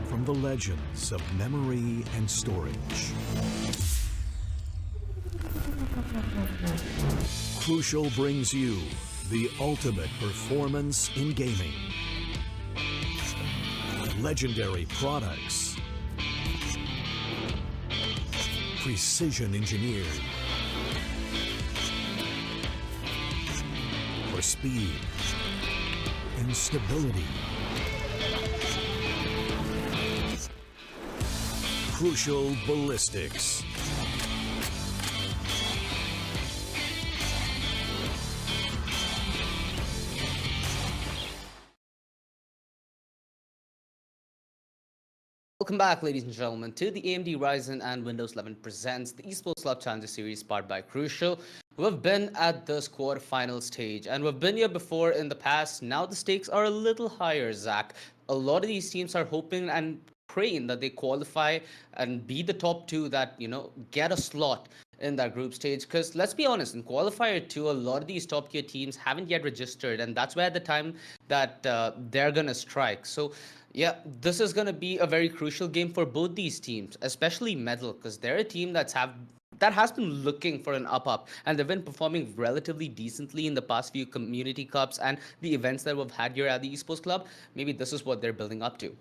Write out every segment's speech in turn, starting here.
From the legends of memory and storage, Crucial brings you the ultimate performance in gaming. Legendary products, precision engineered for speed and stability. Crucial Ballistics. Welcome back, ladies and gentlemen, to the AMD Ryzen and Windows 11 presents the Esports Challenger Series powered by Crucial. We've been at this quarterfinal stage, and we've been here before in the past. Now the stakes are a little higher, Zach. A lot of these teams are hoping and praying that they qualify and be the top two that, get a slot in that group stage. Because let's be honest, in Qualifier 2, a lot of these top tier teams haven't yet registered, and that's where the time that they're going to strike. So yeah, this is going to be a very crucial game for both these teams, especially Medal, because they're a team that has been looking for an up, and they've been performing relatively decently in the past few community cups and the events that we've had here at the Esports Club. Maybe this is what they're building up to.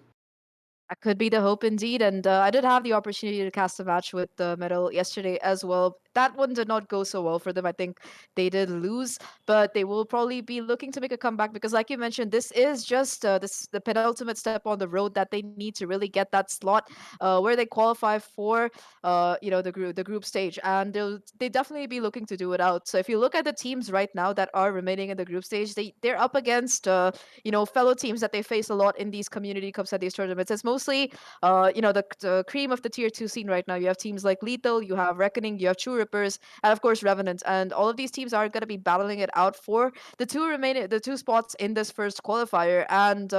That could be the hope indeed. And I did have the opportunity to cast a match with the Medal yesterday as well. That one did not go so well for them. I think they did lose, but they will probably be looking to make a comeback because, like you mentioned, this is just the penultimate step on the road that they need to really get that slot where they qualify for the group stage, and they definitely be looking to do it out. So if you look at the teams right now that are remaining in the group stage, they're up against fellow teams that they face a lot in these community cups at these tournaments. It's mostly the cream of the tier 2 scene right now. You have teams like Lethal, you have Reckoning, you have True Rippers, and of course Revenant. And all of these teams are going to be battling it out for the two spots in this first qualifier. And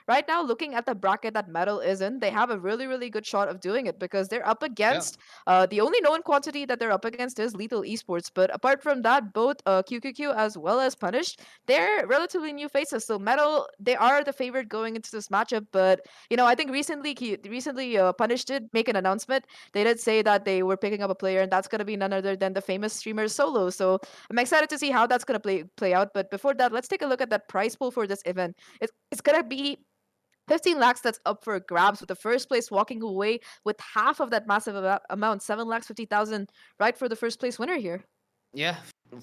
right now, looking at the bracket that Metal is in, they have a really, really good shot of doing it because they're up Yeah. against the only known quantity that they're up against is Lethal Esports. But apart from that, both QQQ as well as Punished, they're relatively new faces. So Metal, they are the favorite going into this matchup. But I think recently Punished did make an announcement. They did say that they were picking up a player, and that's going to be none other than the famous streamer Solo. So I'm excited to see how that's going to play out. But before that, let's take a look at that prize pool for this event. It's going to be 15 lakhs that's up for grabs, with the first place walking away with half of that massive amount, 7 lakhs 50,000, right, for the first place winner here. Yeah,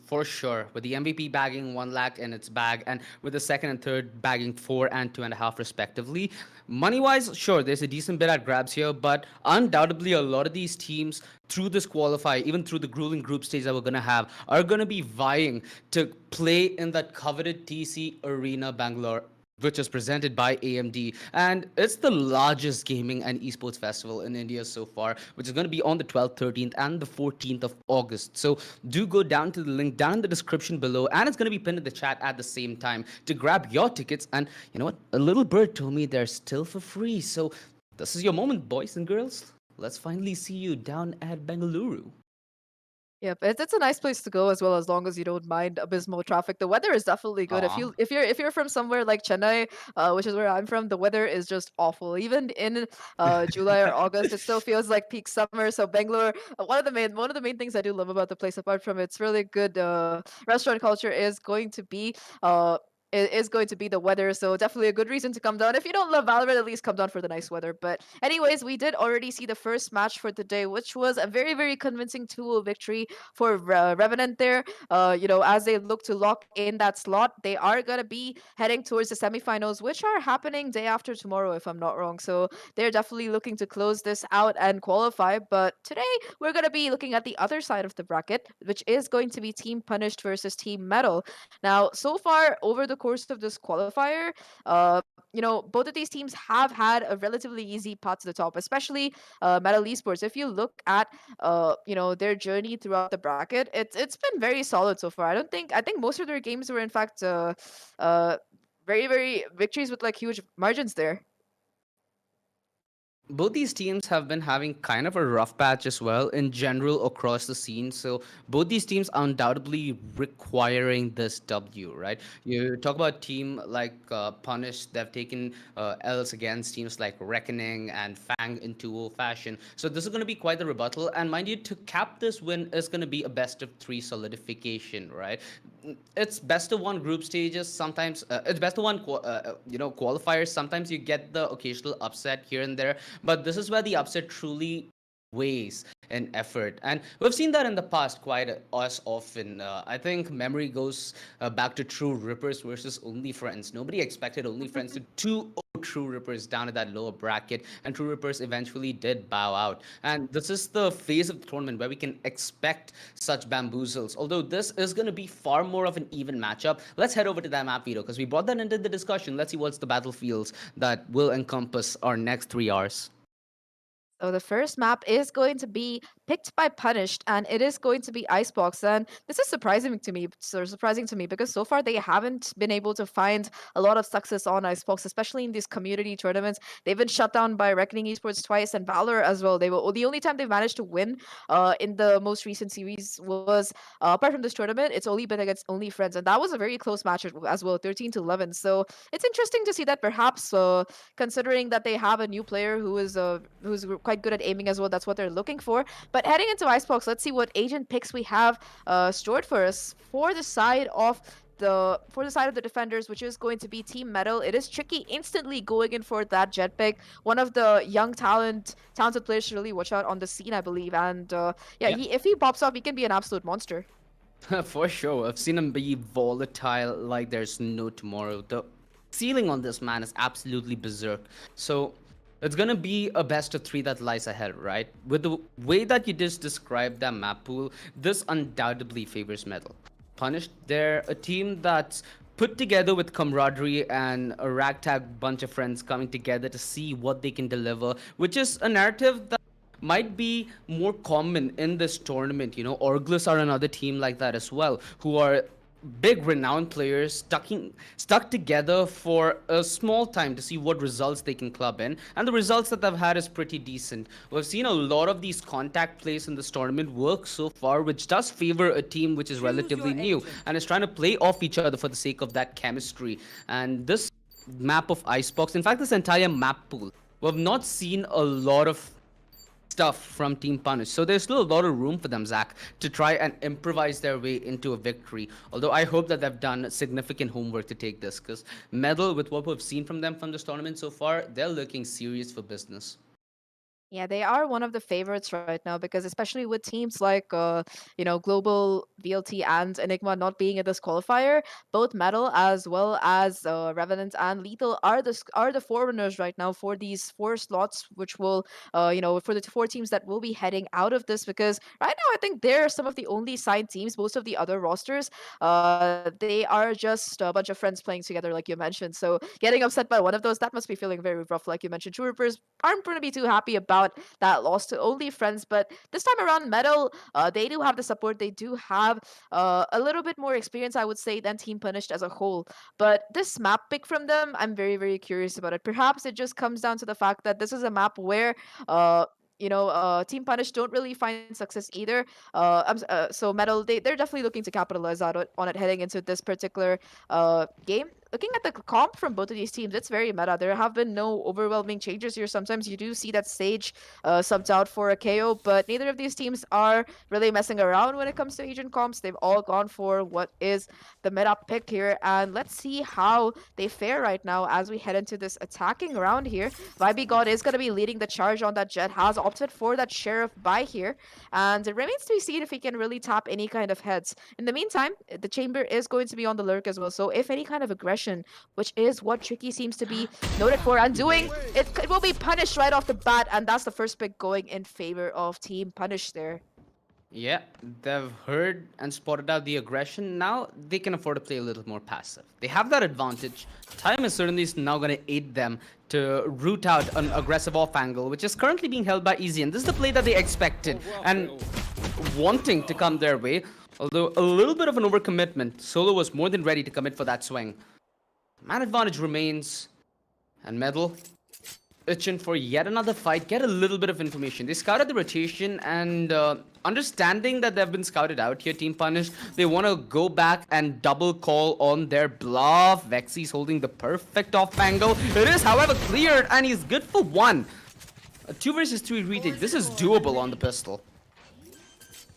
for sure. With the MVP bagging 1 lakh in its bag, and with the second and third bagging 4 and 2.5 respectively. Money wise, sure, there's a decent bit at grabs here, but undoubtedly a lot of these teams through this qualifier, even through the grueling group stage that we're gonna have, are gonna be vying to play in that coveted TEC Arena Bangalore, which is presented by AMD. And it's the largest gaming and esports festival in India so far, which is going to be on the 12th, 13th, and the 14th of August. So do go down to the link down in the description below, and it's going to be pinned in the chat at the same time to grab your tickets. And you know what? A little bird told me they're still for free. So this is your moment, boys and girls. Let's finally see you down at Bengaluru. Yep, it's a nice place to go as long as you don't mind abysmal traffic. The weather is definitely good. Aw. If you're from somewhere like Chennai, which is where I'm from, the weather is just awful. Even in July or August, it still feels like peak summer. So Bangalore, one of the main things I do love about the place, apart from its really good restaurant culture, is going to be the weather. So definitely a good reason to come down. If you don't love Valorant, at least come down for the nice weather. But anyways, we did already see the first match for the day, which was a very, very convincing 2-0 victory for Revenant there. As they look to lock in that slot, they are going to be heading towards the semifinals, which are happening day after tomorrow, if I'm not wrong. So they're definitely looking to close this out and qualify. But today, we're going to be looking at the other side of the bracket, which is going to be Team Punished versus Team Metal. Now, so far over the course of this qualifier, both of these teams have had a relatively easy path to the top, especially Metal Esports. If you look at their journey throughout the bracket, it's been very solid so far. I think most of their games were in fact very, very victories with like huge margins there. Both these teams have been having kind of a rough patch as well in general across the scene. So both these teams are undoubtedly requiring this W, right? You talk about team like Punish, they've taken L's against teams like Reckoning and Fang in 2-0 fashion. So this is going to be quite the rebuttal. And mind you, to cap this win is going to be a best of 3 solidification, right? It's best of 1 group stages. Sometimes it's best of 1, qualifiers. Sometimes you get the occasional upset here and there, but this is where the upset truly weighs in effort. And we've seen that in the past quite as often. I think memory goes back to True Rippers versus Only Friends. Nobody expected Only Friends to 2 True Rippers down at that lower bracket, and True Rippers eventually did bow out. And this is the phase of the tournament where we can expect such bamboozles. Although this is going to be far more of an even matchup. Let's head over to that map, Vito, because we brought that into the discussion. Let's see what's the battlefields that will encompass our next 3 hours. So the first map is going to be picked by Punished, and it is going to be Icebox. And this is surprising to me because so far they haven't been able to find a lot of success on Icebox, especially in these community tournaments. They've been shut down by Reckoning Esports twice and Valor as well. The only time they've managed to win in the most recent series was apart from this tournament, it's only been against Only Friends, and that was a very close match as well, 13-11. So it's interesting to see that perhaps considering that they have a new player who's quite good at aiming as well. That's what they're looking for. But heading into Icebox, let's see what agent picks we have stored for us for the side of the defenders, which is going to be Team Metal. It is Tricky instantly going in for that jet pick. One of the young talented players to really watch out on the scene, I believe. And if he pops off, he can be an absolute monster. For sure. I've seen him be volatile like there's no tomorrow. The ceiling on this man is absolutely berserk. So it's gonna be a best of 3 that lies ahead, right? With the way that you just described that map pool, this undoubtedly favors Metal. Punished, they're a team that's put together with camaraderie and a ragtag bunch of friends coming together to see what they can deliver, which is a narrative that might be more common in this tournament. You know, Orglus are another team like that as well, who are big renowned players stuck together for a small time to see what results they can club in, and the results that they've had is pretty decent. We've seen a lot of these contact plays in this tournament work so far, which does favor a team which is relatively new and is trying to play off each other for the sake of that chemistry. And this map of Icebox, in fact this entire map pool, we've not seen a lot of stuff from Team Punish. So there's still a lot of room for them, Zach, to try and improvise their way into a victory. Although I hope that they've done significant homework to take this, because Medal, with what we've seen from them from this tournament so far, they're looking serious for business. Yeah, they are one of the favorites right now because especially with teams like Global, VLT, and Enigma not being in this qualifier, both Metal as well as Revenant and Lethal are the forerunners right now for these 4 slots, which will for the 4 teams that will be heading out of this. Because right now I think they're some of the only signed teams. Most of the other rosters, they are just a bunch of friends playing together, like you mentioned. So getting upset by one of those, that must be feeling very rough. Like you mentioned, Troopers aren't going to be too happy about that loss to only friends. But this time around, Metal, they do have the support. They do have a little bit more experience, I would say, than Team Punished as a whole. But this map pick from them, I'm very, very curious about it. Perhaps it just comes down to the fact that this is a map where Team Punish don't really find success either. So Metal, they're definitely looking to capitalize on it heading into this particular game. Looking at the comp from both of these teams, it's very meta. There have been no overwhelming changes here. Sometimes you do see that Sage subbed out for a KO, but neither of these teams are really messing around when it comes to agent comps. They've all gone for what is the meta pick here, and let's see how they fare right now as we head into this attacking round here. Vibe God is going to be leading the charge on that Jet, has opted for that Sheriff buy here, and it remains to be seen if he can really tap any kind of heads. In the meantime, the Chamber is going to be on the lurk as well, so if any kind of aggression, which is what Tricky seems to be noted for undoing, it will be punished right off the bat, and that's the first pick going in favor of Team Punish there. Yeah, they've heard and spotted out the aggression. Now they can afford to play a little more passive. They have that advantage. Time is certainly now going to aid them to root out an aggressive off angle, which is currently being held by Easy. And this is the play that they expected and wanting to come their way. Although a little bit of an overcommitment, Solo was more than ready to commit for that swing. Man advantage remains, and Medal itching for yet another fight, get a little bit of information. They scouted the rotation, and understanding that they've been scouted out here, Team Punish, they want to go back and double call on their bluff. Vexy's holding the perfect off angle. It is, however, cleared, and he's good for 1. A 2 versus 3 retake. This is doable on the pistol.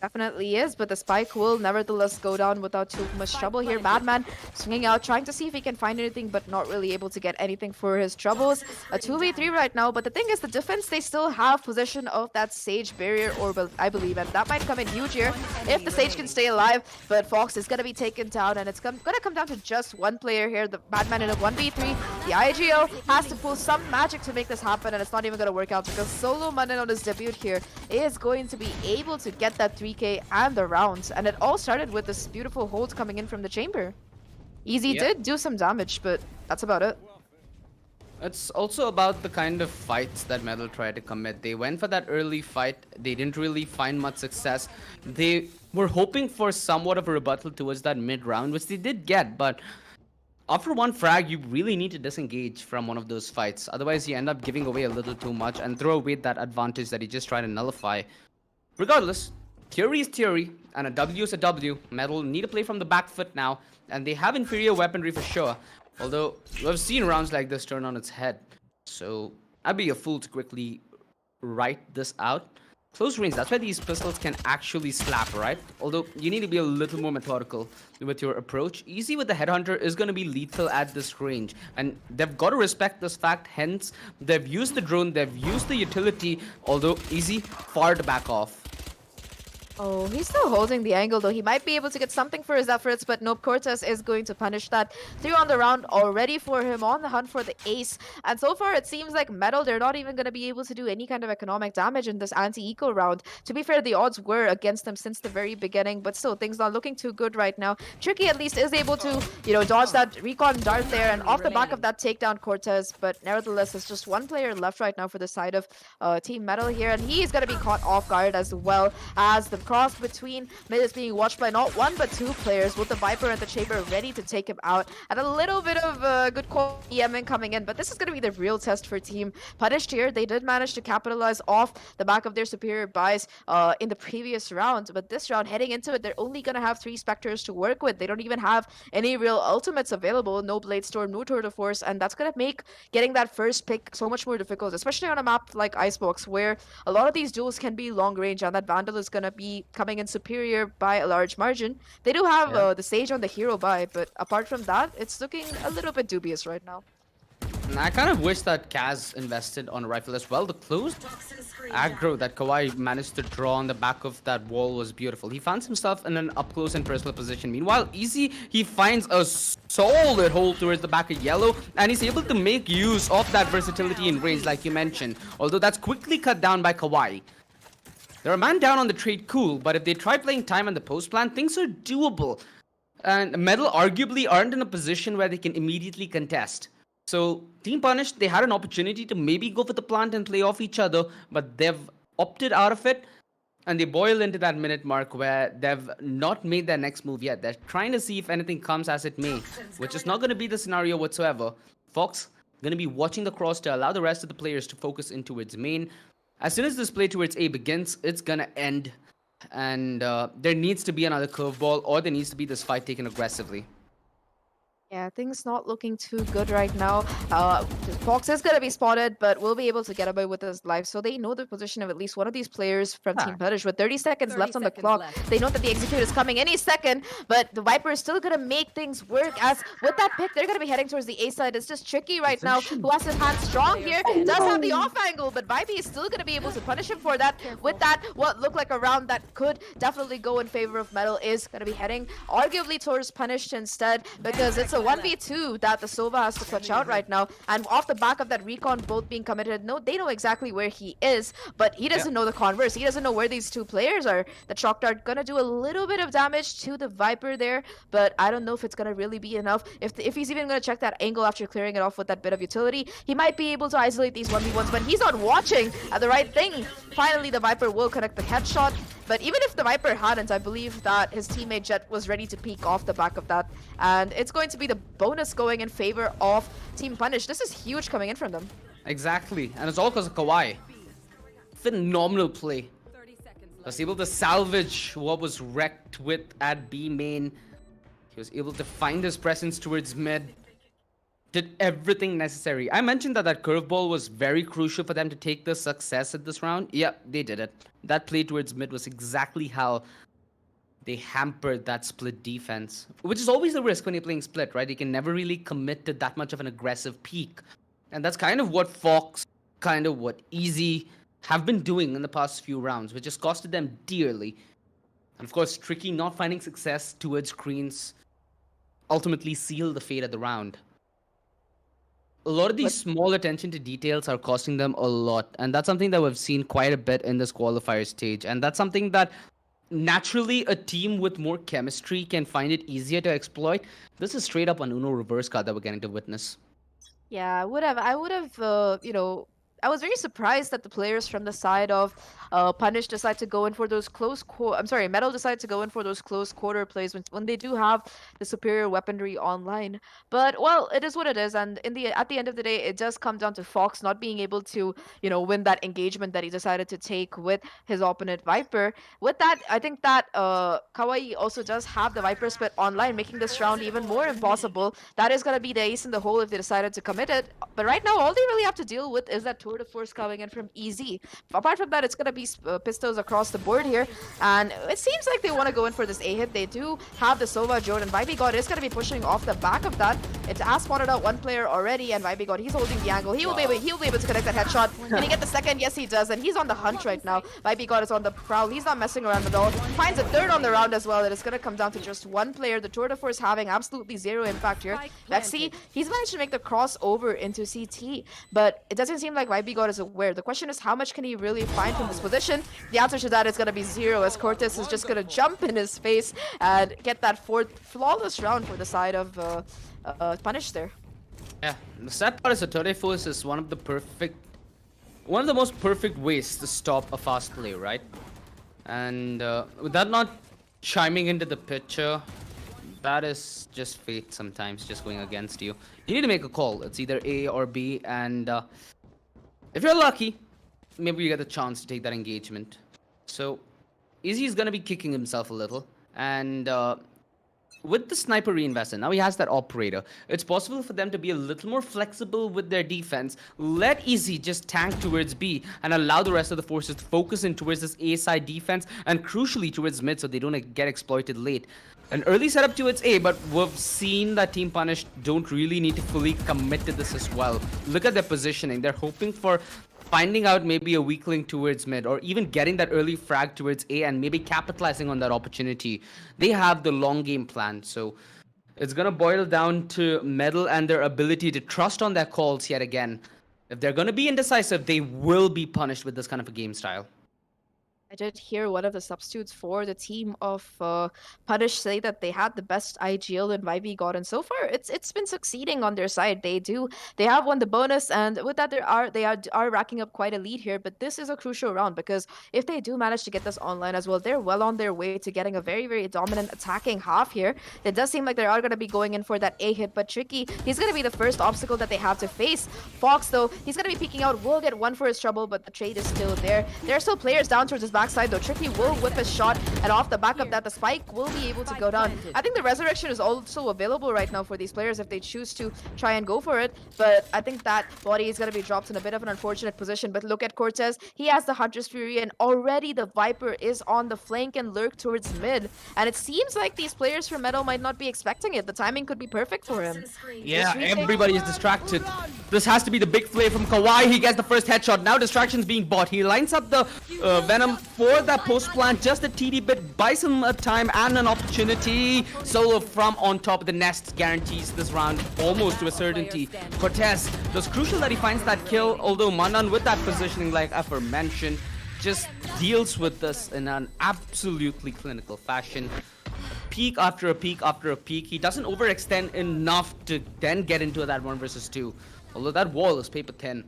Definitely is, but the spike will nevertheless go down without too much trouble here. Badman swinging out, trying to see if he can find anything, but not really able to get anything for his troubles. A 2v3 right now, but the thing is, the defense, they still have possession of that Sage barrier orb, I believe, and that might come in huge here if the Sage can stay alive. But Fox is going to be taken down, and it's going to come down to just one player here, the Badman in a 1v3. The IGO has to pull some magic to make this happen, and it's not even going to work out because Solo Manin on his debut here is going to be able to get that 3k and the rounds, and it all started with this beautiful hold coming in from the Chamber. Easy did do some damage, but that's about it. It's also about the kind of fights that Metal tried to commit. They went for that early fight. They didn't really find much success. They were hoping for somewhat of a rebuttal towards that mid round, which they did get, but after one frag, you really need to disengage from one of those fights. Otherwise, you end up giving away a little too much and throw away that advantage that you just tried to nullify. Regardless, theory is theory, and a W is a W. Metal need to play from the back foot now, and they have inferior weaponry for sure. Although, we've seen rounds like this turn on its head. So, I'd be a fool to quickly write this out. Close range, that's where these pistols can actually slap, right? Although, you need to be a little more methodical with your approach. Easy with the Headhunter is going to be lethal at this range. And they've got to respect this fact, hence, they've used the drone, they've used the utility, although Easy far to back off. Oh, he's still holding the angle though. He might be able to get something for his efforts, but nope, Cortez is going to punish that. 3 on the round already for him, on the hunt for the ace. And so far it seems like Metal, they're not even going to be able to do any kind of economic damage in this anti-eco round. To be fair, the odds were against them since the very beginning, but still things not looking too good right now. Tricky at least is able to, dodge that recon dart there, and off the back of that takedown Cortez, but nevertheless there's just one player left right now for the side of Team Metal here, and he's going to be caught off guard as well, as the cross between mid is being watched by not one but two players, with the Viper and the Chamber ready to take him out, and a little bit of good call EMing coming in. But this is going to be the real test for Team Punished here. They did manage to capitalize off the back of their superior buys in the previous round, but this round, heading into it, they're only going to have 3 Spectres to work with. They don't even have any real ultimates available, no Blade Storm, no Tour de Force, and that's going to make getting that first pick so much more difficult, especially on a map like Icebox, where a lot of these duels can be long range, and that Vandal is going to be coming in superior by a large margin. They do have the Sage on the hero buy, but apart from that, it's looking a little bit dubious right now. And I kind of wish that Kaz invested on a rifle as well. The closed aggro that Kawhi managed to draw on the back of that wall was beautiful. He finds himself in an up close and personal position. Meanwhile, Easy, he finds a solid hole towards the back of Yellow, and he's able to make use of that versatility in range, like you mentioned. Although that's quickly cut down by Kawhi. They're a man down on the trade, cool, but if they try playing time on the post plan, things are doable. And Metal arguably aren't in a position where they can immediately contest. So Team Punished, they had an opportunity to maybe go for the plant and play off each other, but they've opted out of it, and they boil into that minute mark where they've not made their next move yet. They're trying to see if anything comes as it may, which is not going to be the scenario whatsoever. Fox going to be watching the cross to allow the rest of the players to focus into its main. As soon as this play towards A begins, it's gonna end, and there needs to be another curveball, or there needs to be this fight taken aggressively. Yeah, things not looking too good right now. Fox is going to be spotted, but will be able to get away with his life. So they know the position of at least one of these players from Team Punish. With 30 seconds left on the clock, they know that the Execute is coming any second, but the Viper is still going to make things work, as with that pick, they're going to be heading towards the A side. It's just Tricky right now, who has his hand strong here. Does have the off angle, but Vibe is still going to be able to punish him for that. With that, what looked like a round that could definitely go in favor of Metal is going to be heading arguably towards Punished instead, because it's a 1v2 that the Sova has to clutch out right now, and off the back of that recon both being committed, they know exactly where he is, but he doesn't know the converse. He doesn't know where these two players are. The Shock Dart gonna do a little bit of damage to the Viper there, but I don't know if it's gonna really be enough. If he's even gonna check that angle after clearing it off with that bit of utility, he might be able to isolate these 1v1s, but he's not watching at the right thing. Finally, the Viper will connect the headshot, but even if the Viper hadn't, I believe that his teammate Jet was ready to peek off the back of that, and it's going to be the bonus going in favor of Team Punish. This is huge coming in from them. Exactly, and it's all because of Kawhi. Phenomenal play. Was able to salvage what was wrecked with at B main. He was able to find his presence towards mid. Did everything necessary. I mentioned that that curveball was very crucial for them to take the success at this round. Yeah, they did it. That play towards mid was exactly how they hampered that split defense, which is always the risk when you're playing split, right? You can never really commit to that much of an aggressive peak. And that's kind of what Fox, kind of what Easy have been doing in the past few rounds, which has costed them dearly. And of course, Tricky not finding success towards screens ultimately sealed the fate of the round. A lot of these small attention to details are costing them a lot, and that's something that we've seen quite a bit in this qualifier stage, and that's something that naturally a team with more chemistry can find it easier to exploit. This is straight up an Uno reverse card that we're getting to witness. Yeah, I would have, I was very surprised that the players from the side of Punish decide to go in for those Metal decide to go in for those close quarter plays when they do have the superior weaponry online. But well, it is what it is, and at the end of the day, it does come down to Fox not being able to, win that engagement that he decided to take with his opponent Viper. With that, I think that Kawaii also does have the Viper split online, making this round even more impossible. That is going to be the ace in the hole if they decided to commit it. But right now, all they really have to deal with is that Tour de Force coming in from Easy. Apart from that, it's going to be pistols across the board here, and it seems like they want to go in for this A hit. They do have the Sova Jordan. Vibe God is going to be pushing off the back of that, It has spotted out one player already, and Vibe God, he's holding the angle. He'll be able to connect that headshot. Can he get the second? Yes, he does, and he's on the hunt right now. Vibe God is on the prowl. He's not messing around at all. Finds a third on the round as well. It is going to come down to just one player. The tour de force having absolutely zero impact here. Vexy, he's managed to make the crossover into CT, but it doesn't seem like Vibe God is aware. The question is, how much can he really find from this position? The answer to that is going to be zero, as Cortez is just going to jump in his face and get that fourth flawless round for the side of Punish there. Yeah, the sad part is the tour de force is one of the most perfect ways to stop a fast play, right? And with that not chiming into the picture, that is just fate sometimes, just going against you. You need to make a call. It's either A or B, and if you're lucky, maybe you get the chance to take that engagement. So, Easy is going to be kicking himself a little, and with the sniper reinvested, now he has that operator. It's possible for them to be a little more flexible with their defense. Let Easy just tank towards B and allow the rest of the forces to focus in towards this A side defense and crucially towards mid so they don't get exploited late. An early setup towards A, but we've seen that Team Punish don't really need to fully commit to this as well. Look at their positioning. They're hoping for finding out maybe a weak link towards mid or even getting that early frag towards A and maybe capitalizing on that opportunity. They have the long game plan, so it's gonna boil down to Medal and their ability to trust on their calls yet again. If they're gonna be indecisive, they will be punished with this kind of a game style. I did hear one of the substitutes for the team of Punish say that they had the best IGL in Vibe God, and so far it's been succeeding on their side. They have won the bonus, and with that they are racking up quite a lead here. But this is a crucial round because if they do manage to get this online as well, they're well on their way to getting a very, very dominant attacking half here. It does seem like they are going to be going in for that A hit, but Tricky, he's going to be the first obstacle that they have to face. Fox though, he's going to be peeking out, will get one for his trouble, but the trade is still there. There are still players down towards his backside though. Tricky will whip a shot, and off the back of that, the spike will be able to go down. I think the resurrection is also available right now for these players if they choose to try and go for it, but I think that body is going to be dropped in a bit of an unfortunate position. But look at Cortez, he has the Hunter's Fury, and already the Viper is on the flank and lurk towards mid, and it seems like these players from Metal might not be expecting it. The timing could be perfect for him. Yeah, everybody is distracted. This has to be the big play from Kawhi. He gets the first headshot. Now distractions being bought. He lines up the Venom for that post plant. Just a TD bit buys him a time and an opportunity. Solo from on top of the nest guarantees this round almost to a certainty. Cortez, it was crucial that he finds that kill, although Manan with that positioning like aforementioned just deals with this in an absolutely clinical fashion. Peak after a peak after a peak. He doesn't overextend enough to then get into that 1 versus 2. Although that wall is paper thin.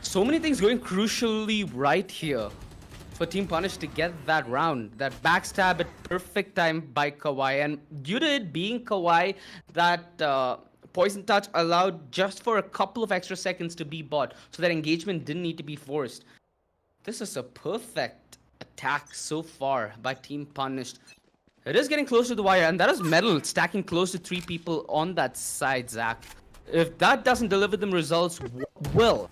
So many things going crucially right here for Team Punish to get that round. That backstab at perfect time by Kawhi. And due to it being Kawhi, that poison touch allowed just for a couple of extra seconds to be bought. So that engagement didn't need to be forced. This is a perfect attack so far by Team Punish. It is getting close to the wire, and that is Metal stacking close to 3 people on that side, Zach. If that doesn't deliver them results, what will?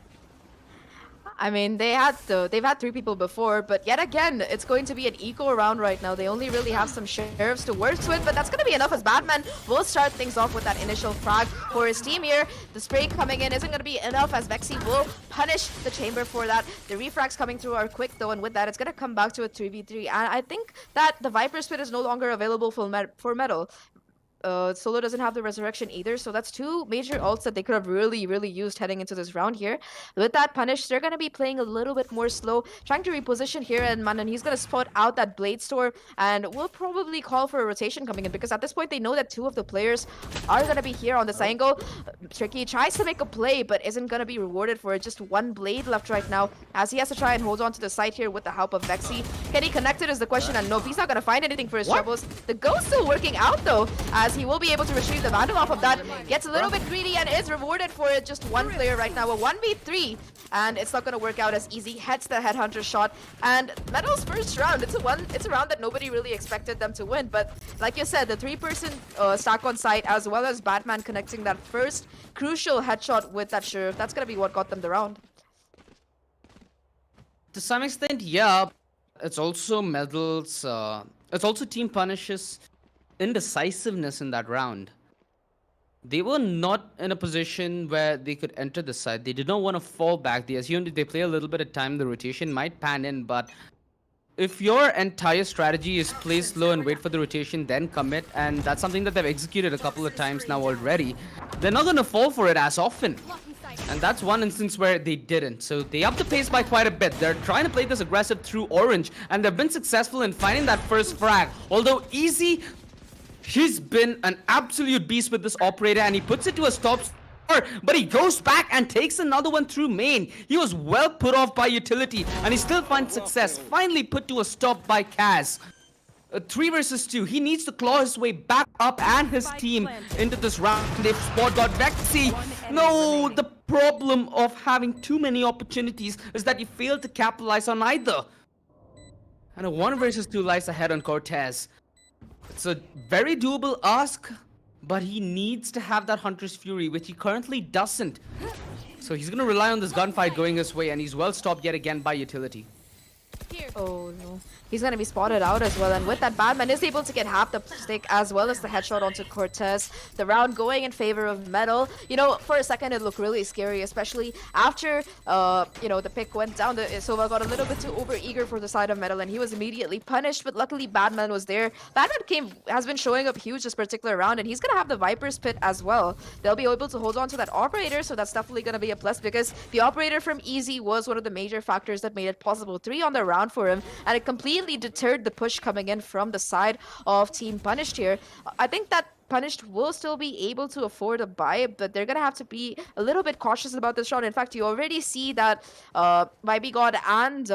I mean, they've had 3 people before, but yet again, it's going to be an eco round right now. They only really have some sheriffs to work with, but that's going to be enough as Batman will start things off with that initial frag for his team here. The spray coming in isn't going to be enough as Vexy will punish the chamber for that. The refrags coming through are quick though, and with that, it's going to come back to a 3v3. And I think that the Viper Spit is no longer available for Metal. Solo doesn't have the resurrection either, so that's 2 major ults that they could have really used heading into this round here. With that Punish, they're going to be playing a little bit more slow, trying to reposition here, and Manan, he's going to spot out that Blade Store, and we'll probably call for a rotation coming in, because at this point they know that 2 of the players are going to be here on this angle. Tricky tries to make a play, but isn't going to be rewarded for it. Just 1 blade left right now, as he has to try and hold on to the site here with the help of Vexy. Can he connect it is the question, and nope, he's not going to find anything for his troubles. The Ghost still working out though, as he will be able to retrieve the Vandal off of that. Gets a little bit greedy and is rewarded for it. Just 1 player right now, a 1v3, and it's not going to work out as easy. Heads the Headhunter shot, and Metal's first round, it's a round that nobody really expected them to win, but like you said, the 3-person stack on site, as well as Batman connecting that first crucial headshot with that Sheriff, that's going to be what got them the round. To some extent, yeah. It's also Medal's, it's also Team Punish's indecisiveness in that round. They were not in a position where they could enter the side. They did not want to fall back. They assumed if they play a little bit of time, the rotation might pan in. But if your entire strategy is play slow and wait for the rotation, then commit, and that's something that they've executed a couple of times now already, they're not going to fall for it as often. And that's one instance where they didn't. So they upped the pace by quite a bit. They're trying to play this aggressive through orange, and they've been successful in finding that first frag. Although Easy, he's been an absolute beast with this operator, and he puts it to a stop score, but he goes back and takes another one through main. He was well put off by utility, and he still finds success. Finally put to a stop by Kaz. 3 versus 2. He needs to claw his way back up and his team into this round. They've spot got Vexy. No, the problem of having too many opportunities is that you fail to capitalize on either. And a 1 versus 2 lies ahead on Cortez. It's a very doable ask, but he needs to have that Hunter's Fury, which he currently doesn't. So he's going to rely on this gunfight going his way, and he's well stopped yet again by utility. Oh no. He's going to be spotted out as well, and with that, Batman is able to get half the stick as well as the headshot onto Cortez. The round going in favor of Metal. You know, for a second it looked really scary, especially after, you know, the pick went down. Sova got a little bit too over-eager for the side of Metal, and he was immediately punished, but luckily Batman was there. Batman has been showing up huge this particular round, and he's going to have the Viper's Pit as well. They'll be able to hold on to that operator, so that's definitely going to be a plus, because the operator from Easy was one of the major factors that made it possible. 3 on the round for him, and it completely deterred the push coming in from the side of Team Punished here. I think that Punished will still be able to afford a buy, but they're gonna have to be a little bit cautious about this round. In fact, you already see that Vibe God and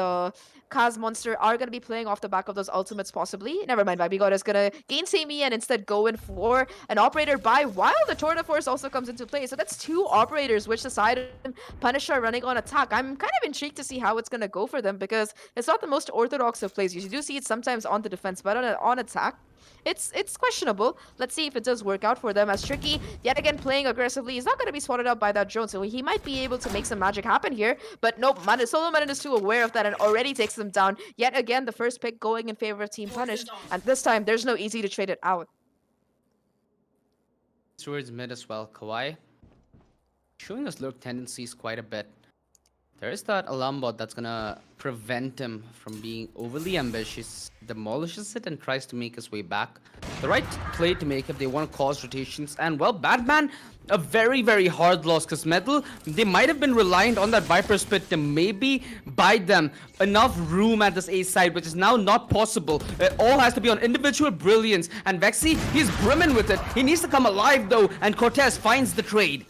Kaz Monster are going to be playing off the back of those ultimates possibly. Never mind, Vibe God is going to gainsay me and instead go in for an operator buy while the Tour de Force also comes into play. So that's 2 operators which the side of Punisher are running on attack. I'm kind of intrigued to see how it's going to go for them, because it's not the most orthodox of plays. You do see it sometimes on the defense, but on attack, it's questionable. Let's see if it does work out for them, as Tricky, yet again playing aggressively. He's not going to be spotted out by that drone, so he might be able to make some magic happen here. But nope, Solo Manin is too aware of that and already takes them down. Yet again, the first pick going in favor of Team Punished, and this time there's no easy to trade it out. Towards mid as well, Kawhi showing us lurk tendencies quite a bit. There is that alarm bot that's gonna prevent him from being overly ambitious, demolishes it and tries to make his way back. The right play to make if they want to cause rotations, and well, Batman, a very, very hard loss, because Metal, they might have been reliant on that Viper's Pit to maybe buy them enough room at this A side, which is now not possible. It all has to be on individual brilliance, and Vexy, he's brimming with it. He needs to come alive though, and Cortez finds the trade.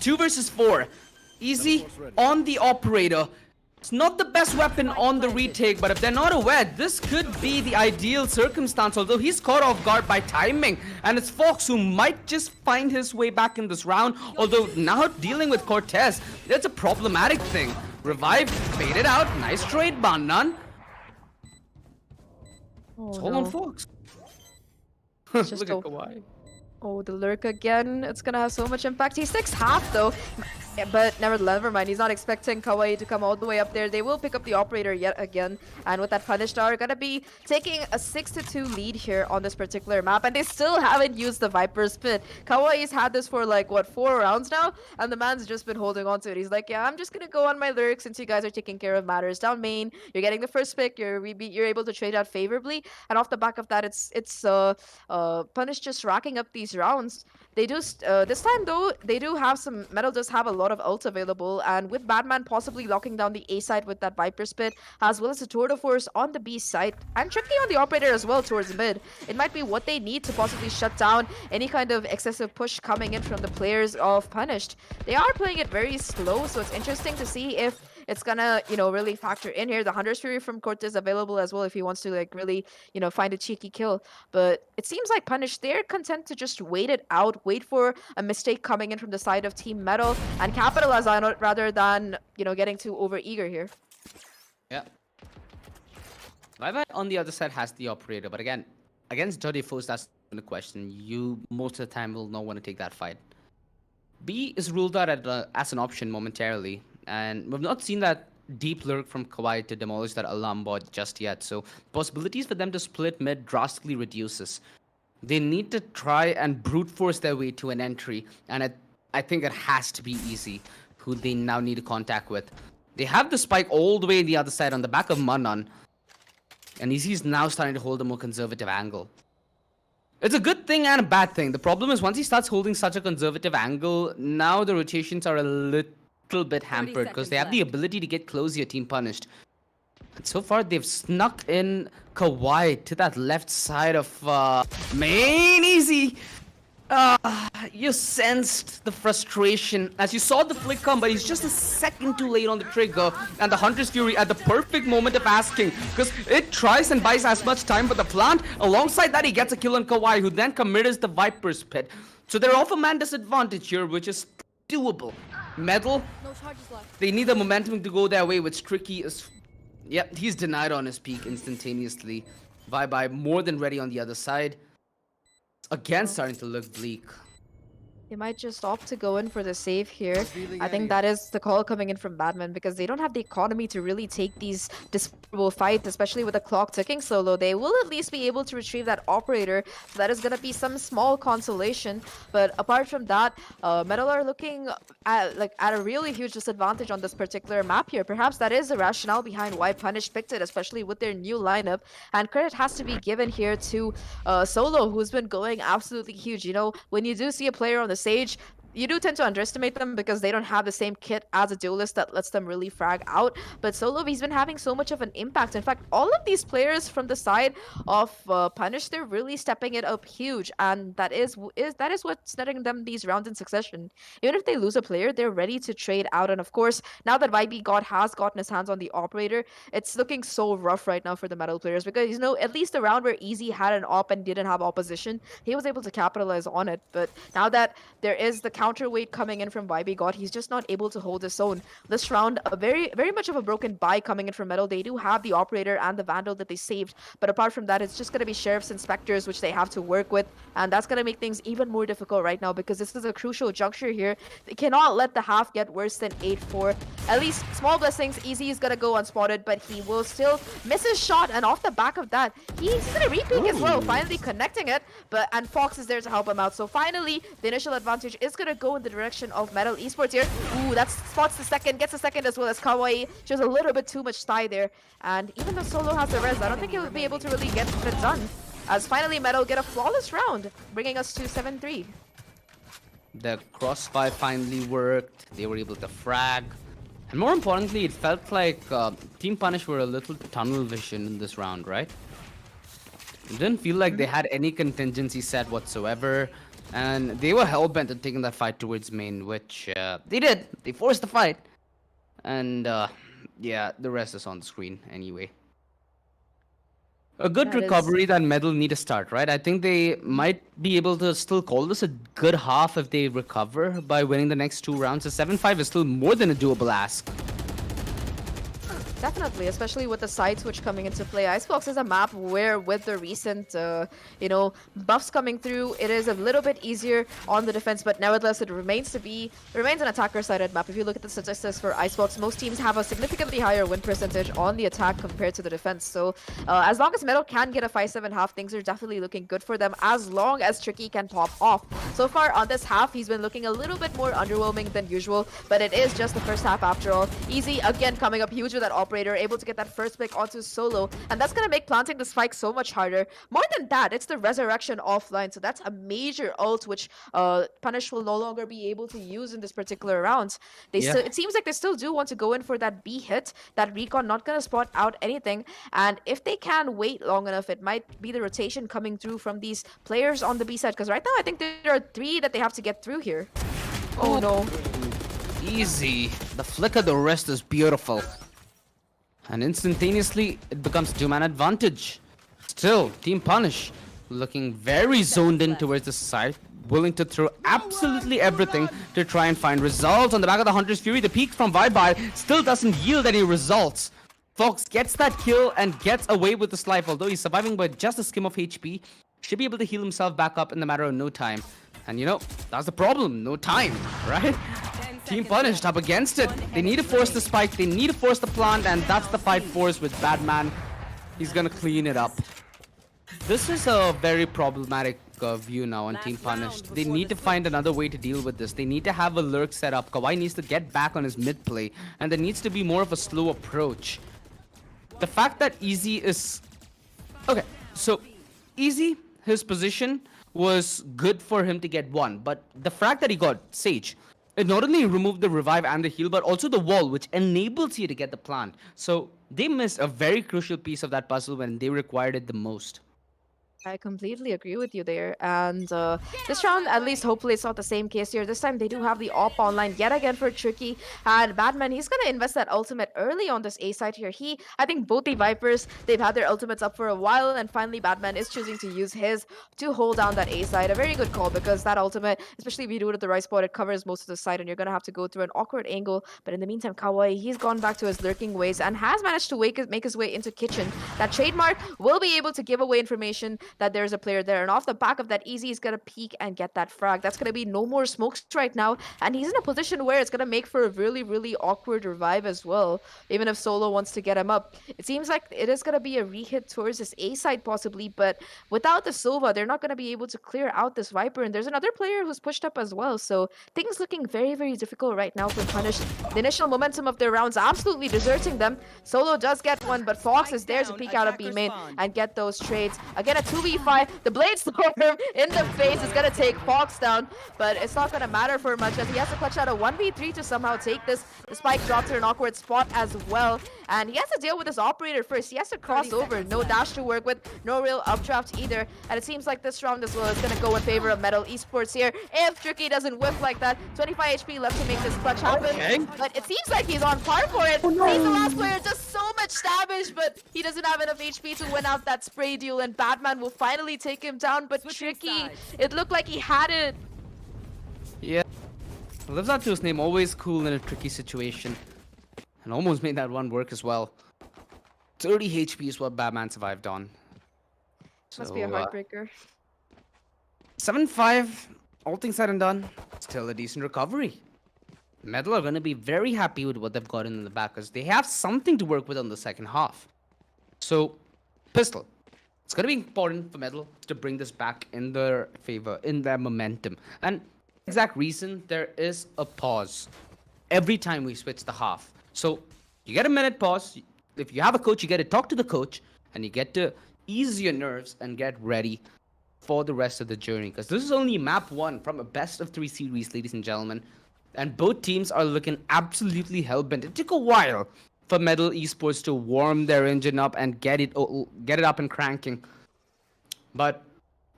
2 versus 4. Easy on the operator. It's not the best weapon on the retake, but if they're not aware, this could be the ideal circumstance, although he's caught off guard by timing. And it's Fox who might just find his way back in this round, although now dealing with Cortez, it's a problematic thing. Revive, faded out, nice trade, Bannan. Hold on, Fox. Look at Kawhi. Oh, the lurk again. It's gonna have so much impact. He's 6 half though. Yeah, but never mind. He's not expecting Kawaii to come all the way up there. They will pick up the operator yet again. And with that Punished are gonna be taking a 6-2 lead here on this particular map. And they still haven't used the Viper's Pit. Kawaii's had this for like, what, 4 rounds now? And the man's just been holding on to it. He's like, yeah, I'm just gonna go on my lurk since you guys are taking care of matters. Down main, you're getting the first pick. You're able to trade out favorably. And off the back of that, it's Punished just racking up these rounds. They do this time though, they do have some Metal does have a lot of ult available, and with Batman possibly locking down the A side with that Viper's Pit, as well as the Tour de Force on the B side, and Tricky on the operator as well towards mid, it might be what they need to possibly shut down any kind of excessive push coming in from the players of Punished. They are playing it very slow, so it's interesting to see if it's gonna, you know, really factor in here. The Hunter's Fury from Cortez available as well if he wants to, like, really, you know, find a cheeky kill. But it seems like Punish, they're content to just wait it out, wait for a mistake coming in from the side of Team Metal, and capitalize on it rather than, you know, getting too over-eager here. Yeah. Vibe on the other side has the operator, but again, against Dirty Foes, that's the question. You, most of the time, will not want to take that fight. B is ruled out as an option momentarily, and we've not seen that deep lurk from Kawhi to demolish that alarm bot just yet, so possibilities for them to split mid drastically reduces. They need to try and brute force their way to an entry, and I think it has to be Easy, who they now need to contact with. They have the spike all the way the other side on the back of Manan, and Easy's now starting to hold a more conservative angle. It's a good thing and a bad thing. The problem is once he starts holding such a conservative angle, now the rotations are a little bit hampered because they have the ability to get close here, Team Punished. And so far, they've snuck in Kawhi to that left side of main Easy. You sensed the frustration as you saw the flick come, but he's just a second too late on the trigger, and the Hunter's Fury at the perfect moment of asking, because it tries and buys as much time, but the plant, alongside that, he gets a kill on Kawhi, who then commits the Viper's Pit. So they're off a man disadvantage here, which is doable. Medal, they need the momentum to go their way, which Tricky is... Yep, he's denied on his peak instantaneously. Bye-bye, more than ready on the other side. Again, starting to look bleak. They might just opt to go in for the save here. I think that is the call coming in from Badman because they don't have the economy to really take these disputable fights, especially with the clock ticking solo. They will at least be able to retrieve that operator, so that is going to be some small consolation. But apart from that, Metal are looking at a really huge disadvantage on this particular map here. Perhaps that is the rationale behind why Punish picked it, especially with their new lineup. And credit has to be given here to Solo, who's been going absolutely huge. You know, when you do see a player on the stage, you do tend to underestimate them because they don't have the same kit as a duelist that lets them really frag out. But Solo, he's been having so much of an impact. In fact, all of these players from the side of Punish, they're really stepping it up huge, and that is what's netting them these rounds in succession. Even if they lose a player, they're ready to trade out. And of course, now that YB God has gotten his hands on the operator, it's looking so rough right now for the Metal players because, you know, at least the round where Easy had an op and didn't have opposition, he was able to capitalize on it. But now that there is the counterweight coming in from YB God, he's just not able to hold his own. This round, a very much of a broken buy coming in from Metal. They do have the operator and the Vandal that they saved, but apart from that, it's just going to be Sheriff's Inspectors which they have to work with, and that's going to make things even more difficult right now because this is a crucial juncture here. They cannot let the half get worse than 8-4. At least small blessings, Easy is going to go unspotted, but he will still miss his shot, and off the back of that, he's going to re-peek as well, finally connecting it, and Fox is there to help him out. So finally, the initial advantage is going to go in the direction of Metal Esports here. Ooh, that spots the second, gets the second as well as Kawaii. Shows a little bit too much thigh there. And even though Solo has the res, I don't think he'll be able to really get it done. As finally Metal get a flawless round, bringing us to 7-3. The crossfire finally worked. They were able to frag. And more importantly, it felt like Team Punish were a little tunnel vision in this round, right? It didn't feel like they had any contingency set whatsoever. And they were hell-bent on taking that fight towards main, which they did. They forced the fight. And yeah, the rest is on the screen anyway. A good recovery that Medal need to start, right? I think they might be able to still call this a good half if they recover by winning the next 2 rounds. So 7-5 is still more than a doable ask. Definitely, especially with the side switch coming into play. Icebox is a map where with the recent, buffs coming through, it is a little bit easier on the defense, but nevertheless, it remains an attacker-sided map. If you look at the statistics for Icebox, most teams have a significantly higher win percentage on the attack compared to the defense. So as long as Metal can get a 5-7 half, things are definitely looking good for them as long as Tricky can pop off. So far on this half, he's been looking a little bit more underwhelming than usual, but it is just the first half after all. Easy again coming up huge with that operator, able to get that first pick onto Solo, and that's gonna make planting the spike so much harder. More than that, it's the resurrection offline, so that's a major ult which Punish will no longer be able to use in this particular round. It seems like they still do want to go in for that B hit, that recon not gonna spot out anything, and if they can wait long enough, it might be the rotation coming through from these players on the B side, because right now I think there are 3 that they have to get through here. Oh no. Easy. The flick of the wrist is beautiful. And instantaneously, it becomes 2-man advantage. Still, Team Punish looking very zoned in towards the side, willing to throw absolutely everything to try and find results. On the back of the Hunter's Fury, the peak from Vibe still doesn't yield any results. Fox gets that kill and gets away with this life, although he's surviving by just a skim of HP. Should be able to heal himself back up in the matter of no time. And you know, that's the problem, no time, right? Team Punished up against it. They need to force the spike, they need to force the plant, and that's the fight force with Badman. He's gonna clean it up. This is a very problematic view now on Team Punished. They need to find another way to deal with this. They need to have a lurk set up. Kawhi needs to get back on his mid play, and there needs to be more of a slow approach. The fact that Easy is... Okay, so Easy, his position was good for him to get one, but the fact that he got Sage, it not only removed the revive and the heal, but also the wall, which enables you to get the plant. So they missed a very crucial piece of that puzzle when they required it the most. I completely agree with you there. And this round, at least hopefully it's not the same case here. This time they do have the AWP online yet again for Tricky. And Batman, he's going to invest that ultimate early on this A side here. I think both the Vipers, they've had their ultimates up for a while. And finally Batman is choosing to use his to hold down that A side. A very good call because that ultimate, especially if you do it at the right spot, it covers most of the side and you're going to have to go through an awkward angle. But in the meantime, Kawhi, he's gone back to his lurking ways and has managed to make his way into Kitchen. That trademark will be able to give away information that there's a player there, and off the back of that, Easy is gonna peek and get that frag. That's gonna be no more smokes right now, and he's in a position where it's gonna make for a really awkward revive as well, even if Solo wants to get him up. It seems like it is gonna be a re-hit towards this A side possibly, but without the Sova, they're not gonna be able to clear out this Viper, and there's another player who's pushed up as well, so things looking very difficult right now for Punish. The initial momentum of their rounds absolutely deserting them. Solo does get one, but Fox is there to peek out of B main and get those trades. Again, a 2v5. The Blade Storm in the face is going to take Fox down, but it's not going to matter for much as he has to clutch out a 1v3 to somehow take this. The spike drops in an awkward spot as well, and he has to deal with his operator first. He has to cross over. No dash to work with, no real updraft either, and it seems like this round as well is going to go in favor of Metal Esports here. If Tricky doesn't whiff like that, 25 HP left to make this clutch happen, but it seems like he's on par for it. He's the last player, does so much damage, but he doesn't have enough HP to win out that spray duel, and Batman will finally take him down, but Tricky, it looked like he had it. Yeah, lives up to his name, always cool in a tricky situation, and almost made that one work as well. 30 HP is what Batman survived on. Must be a heartbreaker. 7-5, all things said and done, still a decent recovery. Metal are going to be very happy with what they've gotten in the back because they have something to work with on the second half. So, Pistol. It's going to be important for Metal to bring this back in their favor, in their momentum. And exact reason, there is a pause every time we switch the half. So, you get a minute pause. If you have a coach, you get to talk to the coach, and you get to ease your nerves and get ready for the rest of the journey. Because this is only map 1 from a best-of-3 series, ladies and gentlemen. And both teams are looking absolutely hellbent. It took a while for Metal Esports to warm their engine up and get it up and cranking. But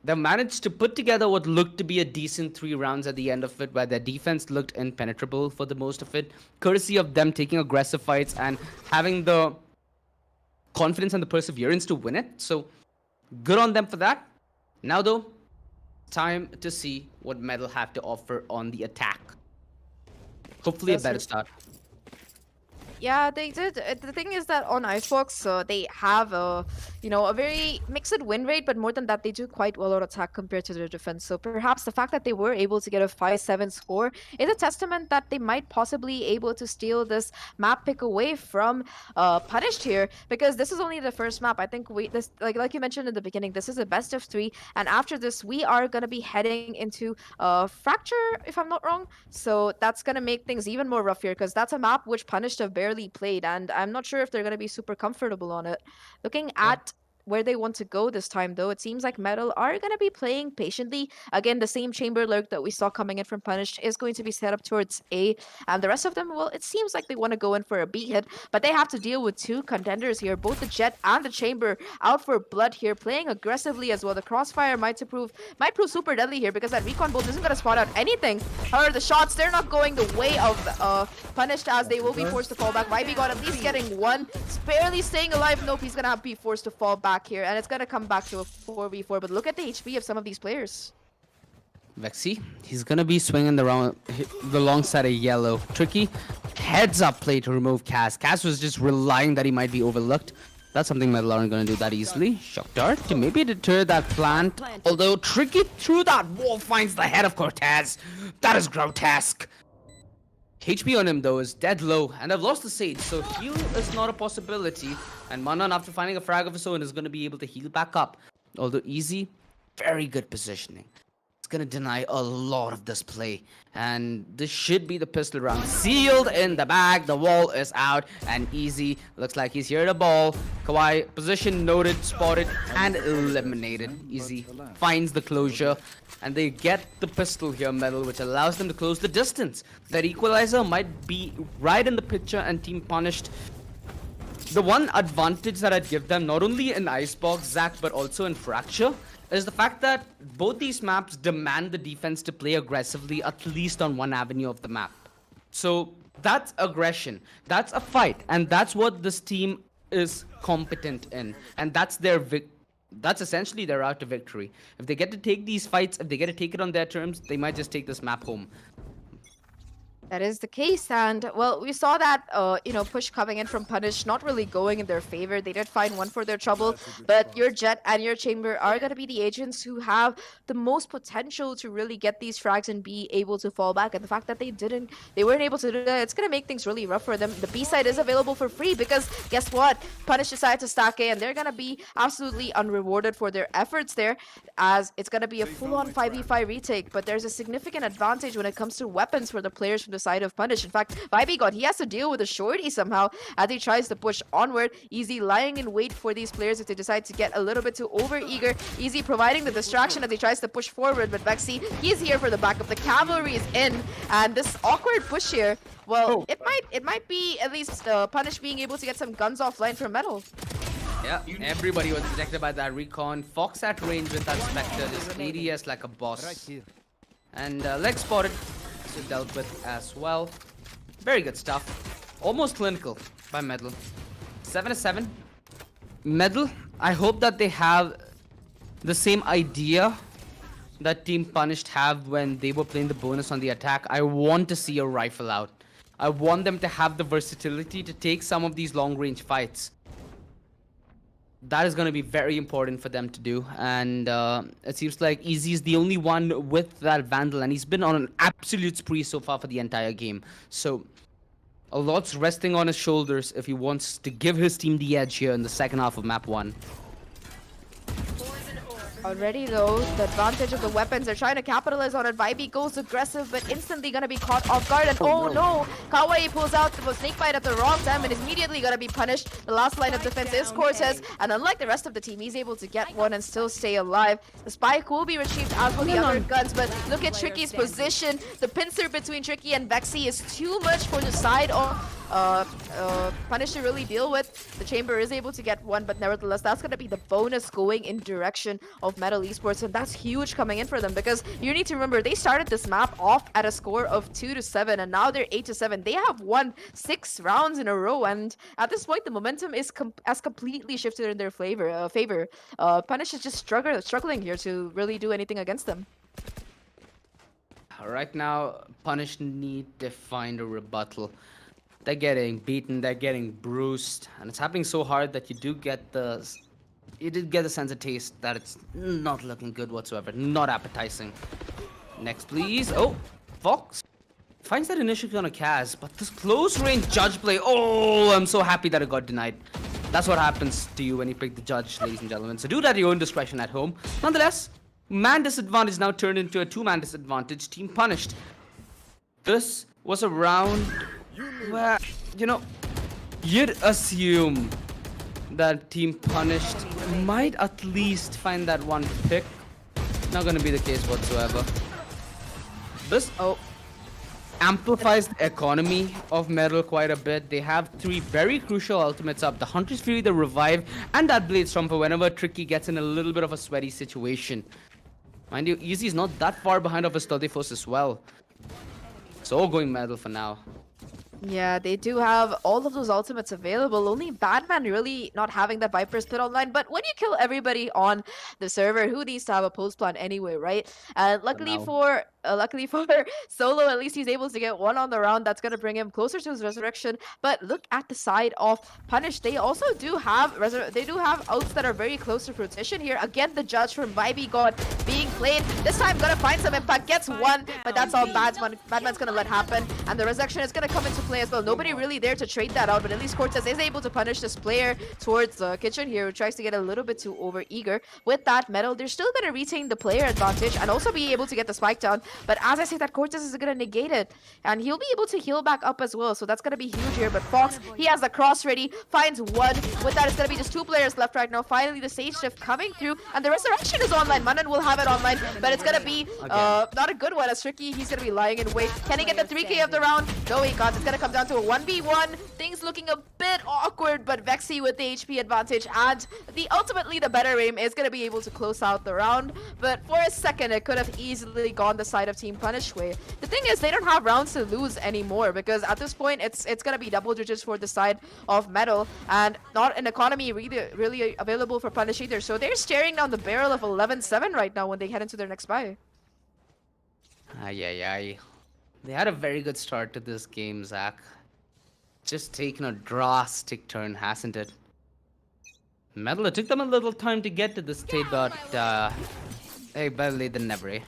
they managed to put together what looked to be a decent 3 rounds at the end of it, where their defense looked impenetrable for the most of it, courtesy of them taking aggressive fights and having the confidence and the perseverance to win it. So good on them for that. Now though, time to see what Metal have to offer on the attack. Hopefully a better start. Yeah, they did. The thing is that on Icebox, they have a very mixed win rate, but more than that, they do quite well on attack compared to their defense. So perhaps the fact that they were able to get a 5-7 score is a testament that they might possibly able to steal this map pick away from Punished here, because this is only the first map. I think like you mentioned in the beginning, this is a best of 3, and after this, we are gonna be heading into Fracture, if I'm not wrong. So that's gonna make things even more rough here, because that's a map which Punished have barely played, and I'm not sure if they're going to be super comfortable on it. Looking at where they want to go this time, though, it seems like Metal are going to be playing patiently. Again, the same chamber lurk that we saw coming in from Punished is going to be set up towards A, and the rest of them, well, it seems like they want to go in for a B hit, but they have to deal with 2 contenders here, both the Jet and the Chamber out for blood here, playing aggressively as well. The Crossfire might prove super deadly here, because that Recon Bolt isn't going to spot out anything. However, the shots, they're not going the way of Punished, as they will be forced to fall back. Vibe got at least getting 1, barely staying alive. Nope, he's going to be forced to fall back here, and it's gonna come back to a 4v4, but look at the HP of some of these players. Vexy, he's gonna be swinging the long side of yellow. Tricky, heads up play to remove Cass. Cass was just relying that he might be overlooked. That's something Metal aren't gonna do that easily. Shock Dart to maybe deter that plant. Although Tricky through that wall finds the head of Cortez. That is grotesque. HP on him though is dead low, and I've lost the Sage, so heal is not a possibility. And Manan, after finding a frag of his own, is going to be able to heal back up. Although Easy very good positioning. It's gonna deny a lot of this play, and this should be the pistol round. Sealed in the bag, the wall is out, and Easy looks like he's here at the ball. Kawhi, position noted, spotted, and eliminated. Easy finds the closure, and they get the pistol here, Metal, which allows them to close the distance. That equalizer might be right in the picture, and Team Punished. The one advantage that I'd give them, not only in Icebox, Zach, but also in Fracture, is the fact that both these maps demand the defense to play aggressively, at least on one avenue of the map. So that's aggression, that's a fight, and that's what this team is competent in, and that's that's essentially their route to victory. If they get to take these fights, if they get to take it on their terms, they might just take this map home. That is the case, and well, we saw that push coming in from Punish, not really going in their favor. They did find one for their trouble, but your Jet and your Chamber are going to be the agents who have the most potential to really get these frags and be able to fall back. And the fact that they weren't able to do that, it's going to make things really rough for them. The B side is available for free because guess what? Punish decided to stack A, and they're going to be absolutely unrewarded for their efforts there, as it's going to be a full-on 5v5 retake. But there's a significant advantage when it comes to weapons for the players from the side of Punish. In fact, he has to deal with a shorty somehow as he tries to push onward. Easy lying in wait for these players if they decide to get a little bit too over-eager. Easy providing the distraction as he tries to push forward, but Vexy, he's here for the backup. The cavalry is in, and this awkward push here, well, it might be at least Punish being able to get some guns offline from Metal. Yeah, everybody was protected by that recon. Fox at range with that Spectre, just ADS like a boss. And leg spotted, so dealt with as well. Very good stuff. Almost clinical by Medal. 7-7. Medal, I hope that they have the same idea that Team Punished have when they were playing the bonus on the attack. I want to see a rifle out. I want them to have the versatility to take some of these long-range fights. That is going to be very important for them to do, and it seems like Easy is the only one with that Vandal, and he's been on an absolute spree so far for the entire game. So a lot's resting on his shoulders if he wants to give his team the edge here in the second half of map 1. Already though, the advantage of the weapons, they're trying to capitalize on it. Vibey goes aggressive, but instantly gonna be caught off guard. And oh no, Kawaii pulls out the snake bite at the wrong time and is immediately gonna be punished. The last line of defense is Cortez, and unlike the rest of the team, he's able to get one and still stay alive. The spike will be retrieved as will the other guns, but look at Tricky's position. The pincer between Tricky and Vexy is too much for the side of Punish to really deal with. The Chamber is able to get one, but nevertheless, that's going to be the bonus going in direction of Metal Esports, and that's huge coming in for them because you need to remember they started this map off at a score of 2-7, and now they're 8-7. They have won 6 rounds in a row, and at this point, the momentum is completely shifted in their favor. Punish is just struggling here to really do anything against them. Right now, Punish need to find a rebuttal. They're getting beaten, they're getting bruised, and it's happening so hard that you did get the sense of taste that it's not looking good whatsoever, not appetizing. Next, please. Oh, Fox finds that initially on a Kaz, but this close range judge play. Oh, I'm so happy that it got denied. That's what happens to you when you pick the judge, ladies and gentlemen. So do that at your own discretion at home. Nonetheless, man disadvantage now turned into a 2-man disadvantage. Team Punished. This was a round where, you'd assume that Team Punished might at least find that one pick. Not gonna be the case whatsoever. This amplifies the economy of Metal quite a bit. They have 3 very crucial ultimates up. The Hunter's Fury, the Revive, and that Blade Storm for whenever Tricky gets in a little bit of a sweaty situation. Mind you, Easy is not that far behind of his Stealthy Force as well. So all going Metal for now. Yeah, they do have all of those ultimates available. Only Batman really not having that Viper split online. But when you kill everybody on the server, who needs to have a post plan anyway, right? Luckily for luckily for Solo, at least he's able to get one on the round. That's going to bring him closer to his resurrection. But look at the side of Punish. They also do have ults that are very close to fruition here. Again, the judge from Vibe God being played. This time gonna find some impact, gets one, but that's all Badman's gonna let happen. And the resurrection is gonna come into play as well. Nobody really there to trade that out, but at least Cortez is able to punish this player towards the kitchen here, who tries to get a little bit too over eager. With that Metal, they're still gonna retain the player advantage and also be able to get the spike down. But as I say, that Cortez is gonna negate it, and he'll be able to heal back up as well. So that's gonna be huge here. But Fox, he has the cross ready, finds one. With that, it's gonna be just 2 players left right now. Finally, the Sage Shift coming through, and the resurrection is online. Manan will have it online, but it's gonna be not a good one as Tricky. He's gonna be lying in wait. Can he get the 3k of the round? No, he can't. It's gonna come down to a 1v1. Things looking a bit awkward, but Vexy with the HP advantage and ultimately the better aim is gonna be able to close out the round. But for a second, it could have easily gone the side of Team Punish way. The thing is, they don't have rounds to lose anymore, because at this point, it's gonna be double digits for the side of Metal, and not an economy really available for Punish either. So they're staring down the barrel of 11-7 right now when they head into their next buy. Ay. They had a very good start to this game, Zach. Just taken a drastic turn, hasn't it? Metal, it took them a little time to get to this state, but hey, better late than never, eh?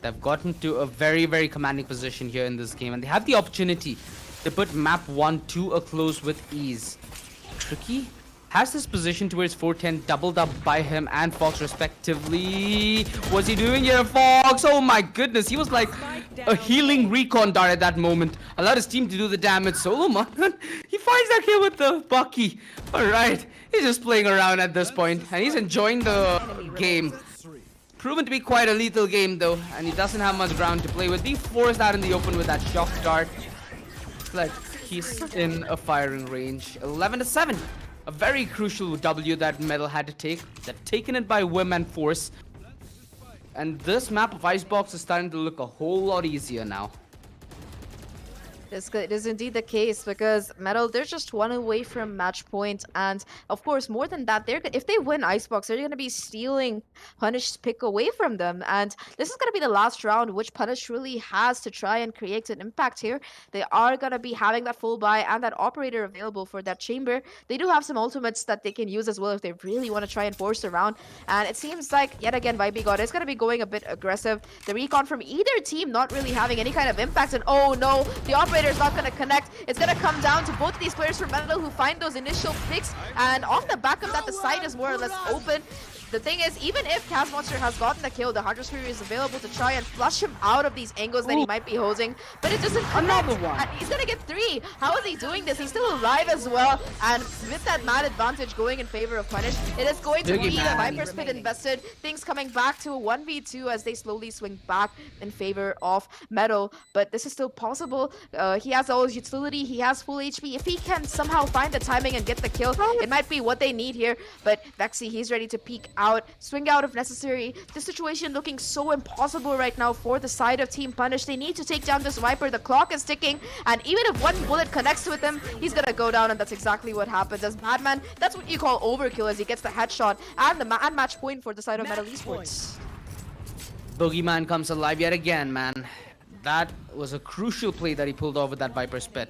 They've gotten to a very, very commanding position here in this game, and they have the opportunity to put map 1 to a close with ease. Tricky has this position towards 410, doubled up by him and Fox respectively. What's he doing here, Fox? Oh my goodness, he was like a healing recon dart at that moment. Allowed his team to do the damage. Solo man, he finds that kill with the Bucky. Alright, he's just playing around at this point, and he's enjoying the game. Proven to be quite a lethal game though, and he doesn't have much ground to play with. Being forced out in the open with that shock dart. Like he's in a firing range. 11-7. A very crucial W that Metal had to take. They've taken it by whim and force. And this map of Icebox is starting to look a whole lot easier now. It is indeed the case, because Metal, they're just one away from match point, and of course, more than that, if they win Icebox, they're going to be stealing Punish's pick away from them, and this is going to be the last round which Punish really has to try and create an impact here. They are going to be having that full buy and that operator available for that chamber. They do have some ultimates that they can use as well if they really want to try and force the round, and it seems like, yet again, Vibe God is going to be going a bit aggressive. The recon from either team not really having any kind of impact, and oh no, the operator is not going to connect. It's going to come down to both of these players from Metal who find those initial picks, and off the back of that, the site is more or less open. The thing is, even if Cas Monster has gotten the kill, the Hunter's Fury is available to try and flush him out of these angles that he might be hosing, but it doesn't connect. Another one. And he's gonna get 3. How is he doing this? He's still alive as well, and with that mad advantage going in favor of Punish, it is going to be the Viper Spit invested. Things coming back to a 1v2 as they slowly swing back in favor of Metal, but this is still possible. He has all his utility, he has full HP. If he can somehow find the timing and get the kill, it might be what they need here, but Vexy, he's ready to peek out, swing out if necessary. The situation looking so impossible right now for the side of Team Punish. They need to take down this Viper. The clock is ticking, and even if one bullet connects with him, he's gonna go down, and that's exactly what happens. As Badman, that's what you call overkill, as he gets the headshot and the match point for the side of Metal Esports. Boogeyman comes alive yet again, man. That was a crucial play that he pulled off with that Viper Spit.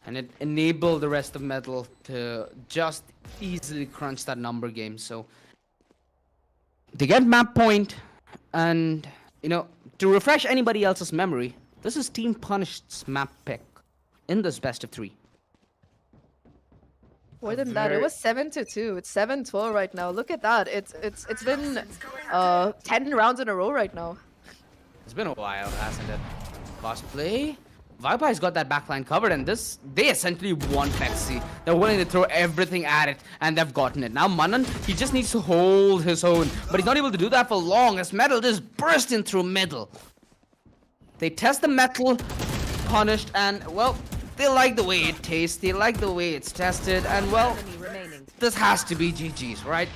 And it enabled the rest of Metal to just easily crunch that number game. So they get map point, and you know, to refresh anybody else's memory, this is Team Punished's map pick in this best of 3. More than that, it was 7-2. It's 7-12 right now. Look at that. It's been 10 rounds in a row right now. It's been a while, hasn't it? Fast play. Viper's got that backline covered, and they essentially want Vexy. They're willing to throw everything at it, and they've gotten it. Now Manan, he just needs to hold his own, but he's not able to do that for long as Metal just burst in through middle. They test the Metal, Punished, and well, they like the way it tastes, they like the way it's tested, and well, this has to be GG's, right?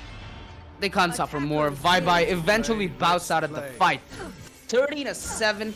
They can't suffer more. Vibe eventually bows out of the fight. 13-7.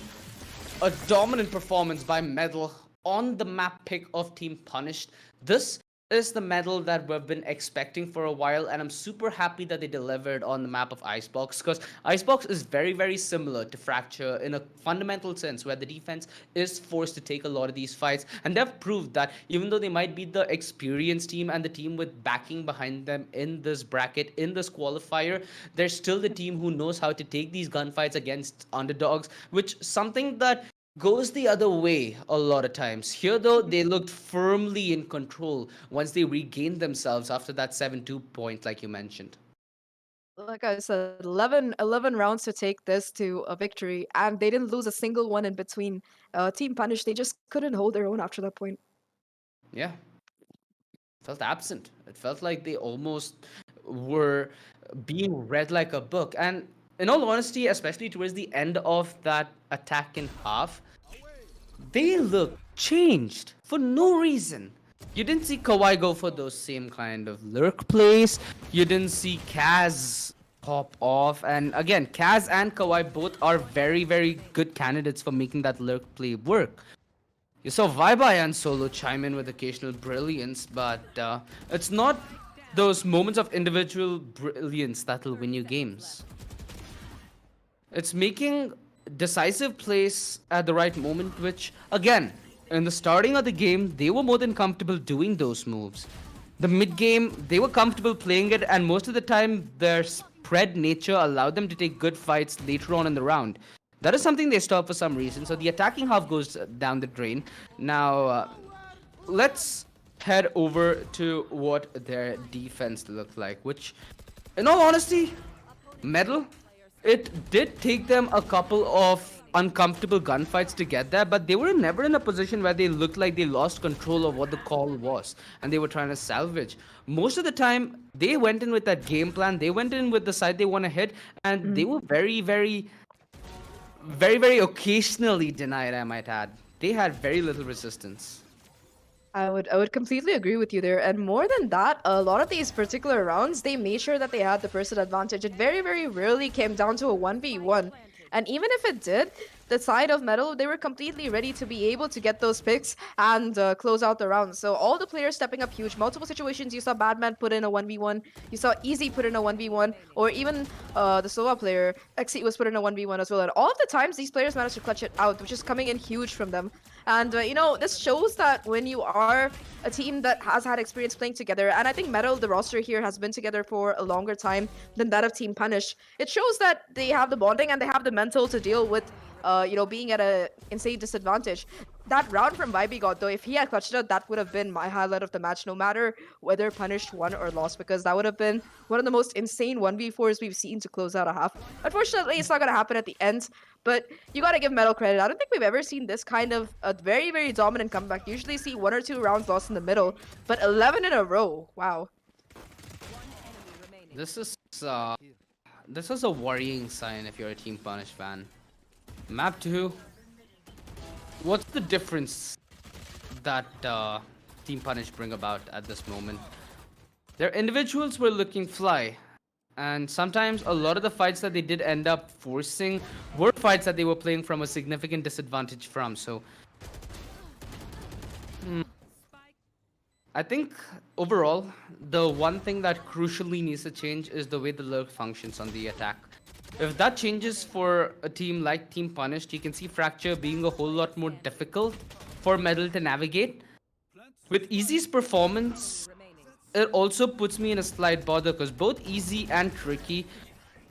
A dominant performance by Metal on the map pick of Team Punished. This is the medal that we've been expecting for a while, and I'm super happy that they delivered on the map of Icebox, because Icebox is very, very similar to Fracture in a fundamental sense, where the defense is forced to take a lot of these fights, and they've proved that even though they might be the experienced team and the team with backing behind them in this bracket, in this qualifier, they're still the team who knows how to take these gunfights against underdogs, which something that goes the other way a lot of times. Here, though, they looked firmly in control once they regained themselves after that 7-2 point, like you mentioned. Like I said, 11 rounds to take this to a victory, and they didn't lose a single one in between. Team Punish, they just couldn't hold their own after that point. Yeah, felt absent. It felt like they almost were being read like a book. And in all honesty, especially towards the end of that attack in half, they look changed for no reason. You didn't see Kawhi go for those same kind of lurk plays. You didn't see Kaz pop off. And again, Kaz and Kawhi both are very, very good candidates for making that lurk play work. You saw Vibai and Solo chime in with occasional brilliance, but it's not those moments of individual brilliance that'll win you games. It's making decisive plays at the right moment, which, again, in the starting of the game, they were more than comfortable doing those moves. The mid game, they were comfortable playing it, and most of the time, their spread nature allowed them to take good fights later on in the round. That is something they stopped for some reason, so the attacking half goes down the drain. Now, let's head over to what their defense looked like, which, in all honesty, medal, it did take them a couple of uncomfortable gunfights to get there, but they were never in a position where they looked like they lost control of what the call was and they were trying to salvage. Most of the time, they went in with that game plan, they went in with the side they want to hit, and they were very, very, very, very occasionally denied, I might add. They had very little resistance. I would completely agree with you there. And more than that, a lot of these particular rounds, they made sure that they had the person advantage. It very, very rarely came down to a 1v1. And even if it did, the side of Metal, they were completely ready to be able to get those picks and close out the round. So all the players stepping up huge. Multiple situations, you saw Badman put in a 1v1. You saw Easy put in a 1v1. Or even the Sova player, Xe was put in a 1v1 as well. And all of the times, these players managed to clutch it out, which is coming in huge from them. And, this shows that when you are a team that has had experience playing together, and I think Metal, the roster here, has been together for a longer time than that of Team Punish, it shows that they have the bonding and they have the mental to deal with, being at a insane disadvantage. That round from Vibe got, though, if he had clutched it, that would have been my highlight of the match, no matter whether Punish won or lost, because that would have been one of the most insane 1v4s we've seen to close out a half. Unfortunately, it's not going to happen at the end, but you got to give Metal credit. I don't think we've ever seen this kind of a very, very dominant comeback. You usually see 1 or 2 rounds lost in the middle, but 11 in a row. Wow. This is a worrying sign if you're a Team Punish fan. Map 2. What's the difference that Team Punish bring about at this moment? Their individuals were looking fly, and sometimes a lot of the fights that they did end up forcing were fights that they were playing from a significant disadvantage from. So, I think overall, the one thing that crucially needs to change is the way the lurk functions on the attack. If that changes for a team like Team Punished, you can see Fracture being a whole lot more difficult for Metal to navigate. With Easy's performance, it also puts me in a slight bother because both Easy and Tricky,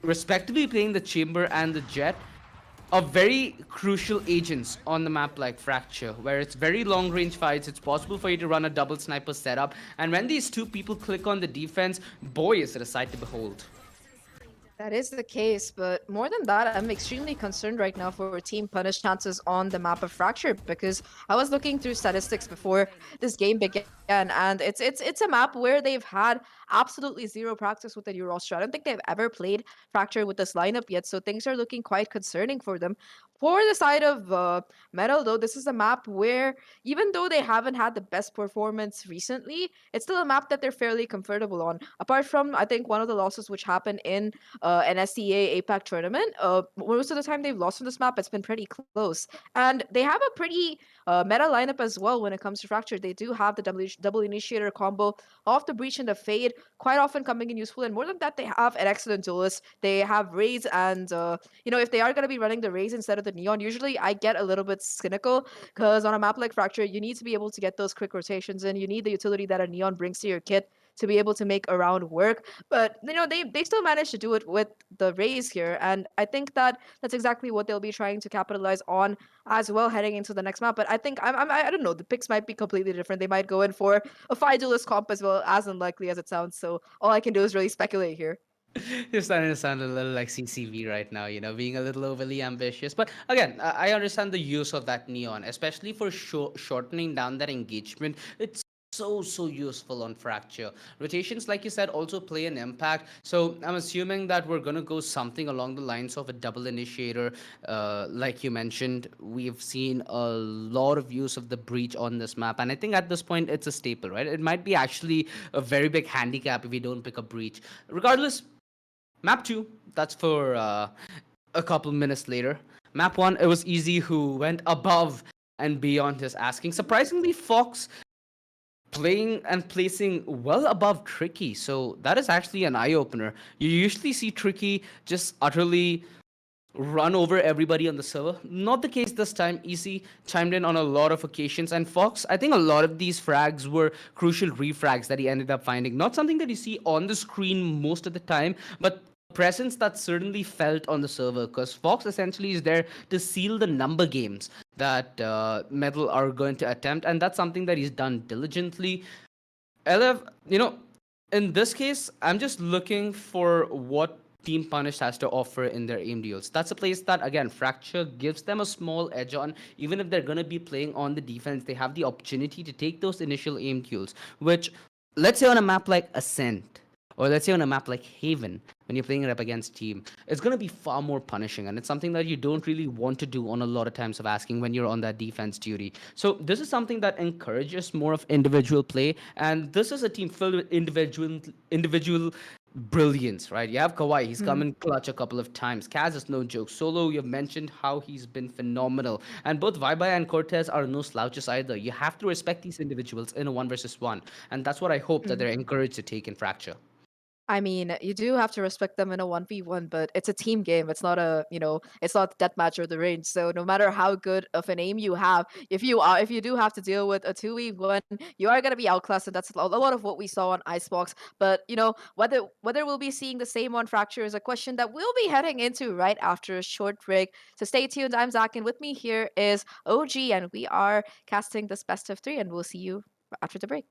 respectively playing the Chamber and the Jet, are very crucial agents on the map like Fracture, where it's very long range fights, it's possible for you to run a double sniper setup, and when these two people click on the defense, boy is it a sight to behold. That is the case, but more than that, I'm extremely concerned right now for Team Punish chances on the map of Fracture, because I was looking through statistics before this game began, and it's a map where they've had absolutely zero practice with the new roster. I don't think they've ever played Fracture with this lineup yet, so things are looking quite concerning for them. For the side of Metal, though, this is a map where, even though they haven't had the best performance recently, it's still a map that they're fairly comfortable on. Apart from, I think, one of the losses which happened in an SCA APAC tournament, most of the time they've lost on this map, it's been pretty close. And they have a pretty meta lineup as well when it comes to Fracture. They do have the double initiator combo off the Breach and the Fade, quite often coming in useful. And more than that, they have an excellent duelist. They have Raze, and if they are going to be running the Raze instead of the Neon, usually I get a little bit cynical because on a map like Fracture, you need to be able to get those quick rotations in. You need the utility that a Neon brings to your kit to be able to make a round work. But they still managed to do it with the Raze here, and I think that that's exactly what they'll be trying to capitalize on as well heading into the next map. But I think I don't know, the picks might be completely different. They might go in for a 5 duelist comp as well, as unlikely as it sounds. So all I can do is really speculate here. You're starting to sound a little like CCV right now, being a little overly ambitious. But again, I understand the use of that neon, especially for shortening down that engagement. It's so useful on Fracture. Rotations, like you said, also play an impact. So I'm assuming that we're going to go something along the lines of a double initiator. Like you mentioned, we've seen a lot of use of the breach on this map. And I think at this point, it's a staple, right? It might be actually a very big handicap if we don't pick a breach. Regardless, Map 2, that's for a couple minutes later. Map 1, it was Easy who went above and beyond his asking. Surprisingly, Fox playing and placing well above Tricky. So that is actually an eye-opener. You usually see Tricky just utterly run over everybody on the server. Not the case this time. Easy chimed in on a lot of occasions. And Fox, I think a lot of these frags were crucial refrags that he ended up finding. Not something that you see on the screen most of the time, but presence that certainly felt on the server, because Fox essentially is there to seal the number games that Metal are going to attempt, and that's something that he's done diligently. LF, in this case, I'm just looking for what Team Punish has to offer in their aim deals. That's a place that, again, Fracture gives them a small edge on. Even if they're going to be playing on the defense, they have the opportunity to take those initial aim duels, which, let's say on a map like Ascent, or let's say on a map like Haven, when you're playing it up against team, it's going to be far more punishing. And it's something that you don't really want to do on a lot of times of asking when you're on that defense duty. So this is something that encourages more of individual play. And this is a team filled with individual brilliance, right? You have Kawhi, he's come in clutch a couple of times. Kaz is no joke. Solo, you've mentioned how he's been phenomenal. And both Vibai and Cortez are no slouches either. You have to respect these individuals in a 1 versus 1. And that's what I hope that they're encouraged to take in Fracture. I mean, you do have to respect them in a 1v1, but it's a team game. It's not it's not deathmatch or the range. So no matter how good of an aim you have, if you do have to deal with a 2v1, you are gonna be outclassed, and that's a lot of what we saw on Icebox. But whether we'll be seeing the same on Fracture is a question that we'll be heading into right after a short break. So stay tuned. I'm Zach, and with me here is OG, and we are casting this best of 3, and we'll see you after the break.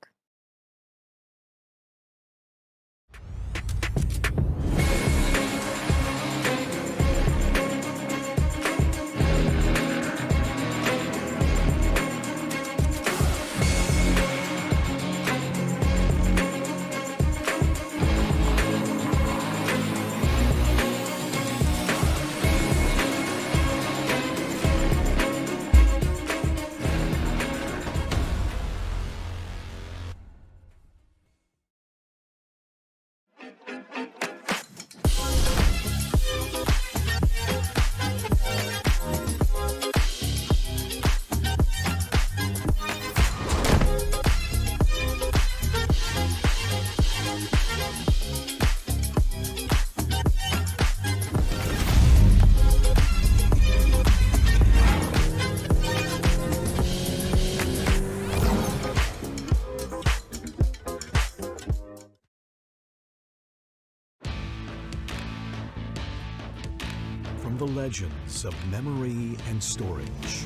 From the legends of memory and storage,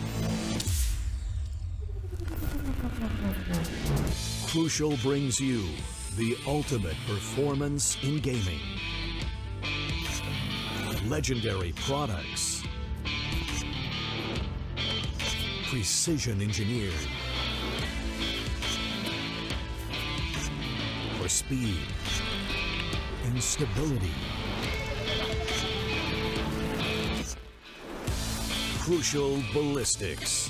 Crucial brings you the ultimate performance in gaming. Legendary products, precision engineered for speed and stability. Crucial Ballistics.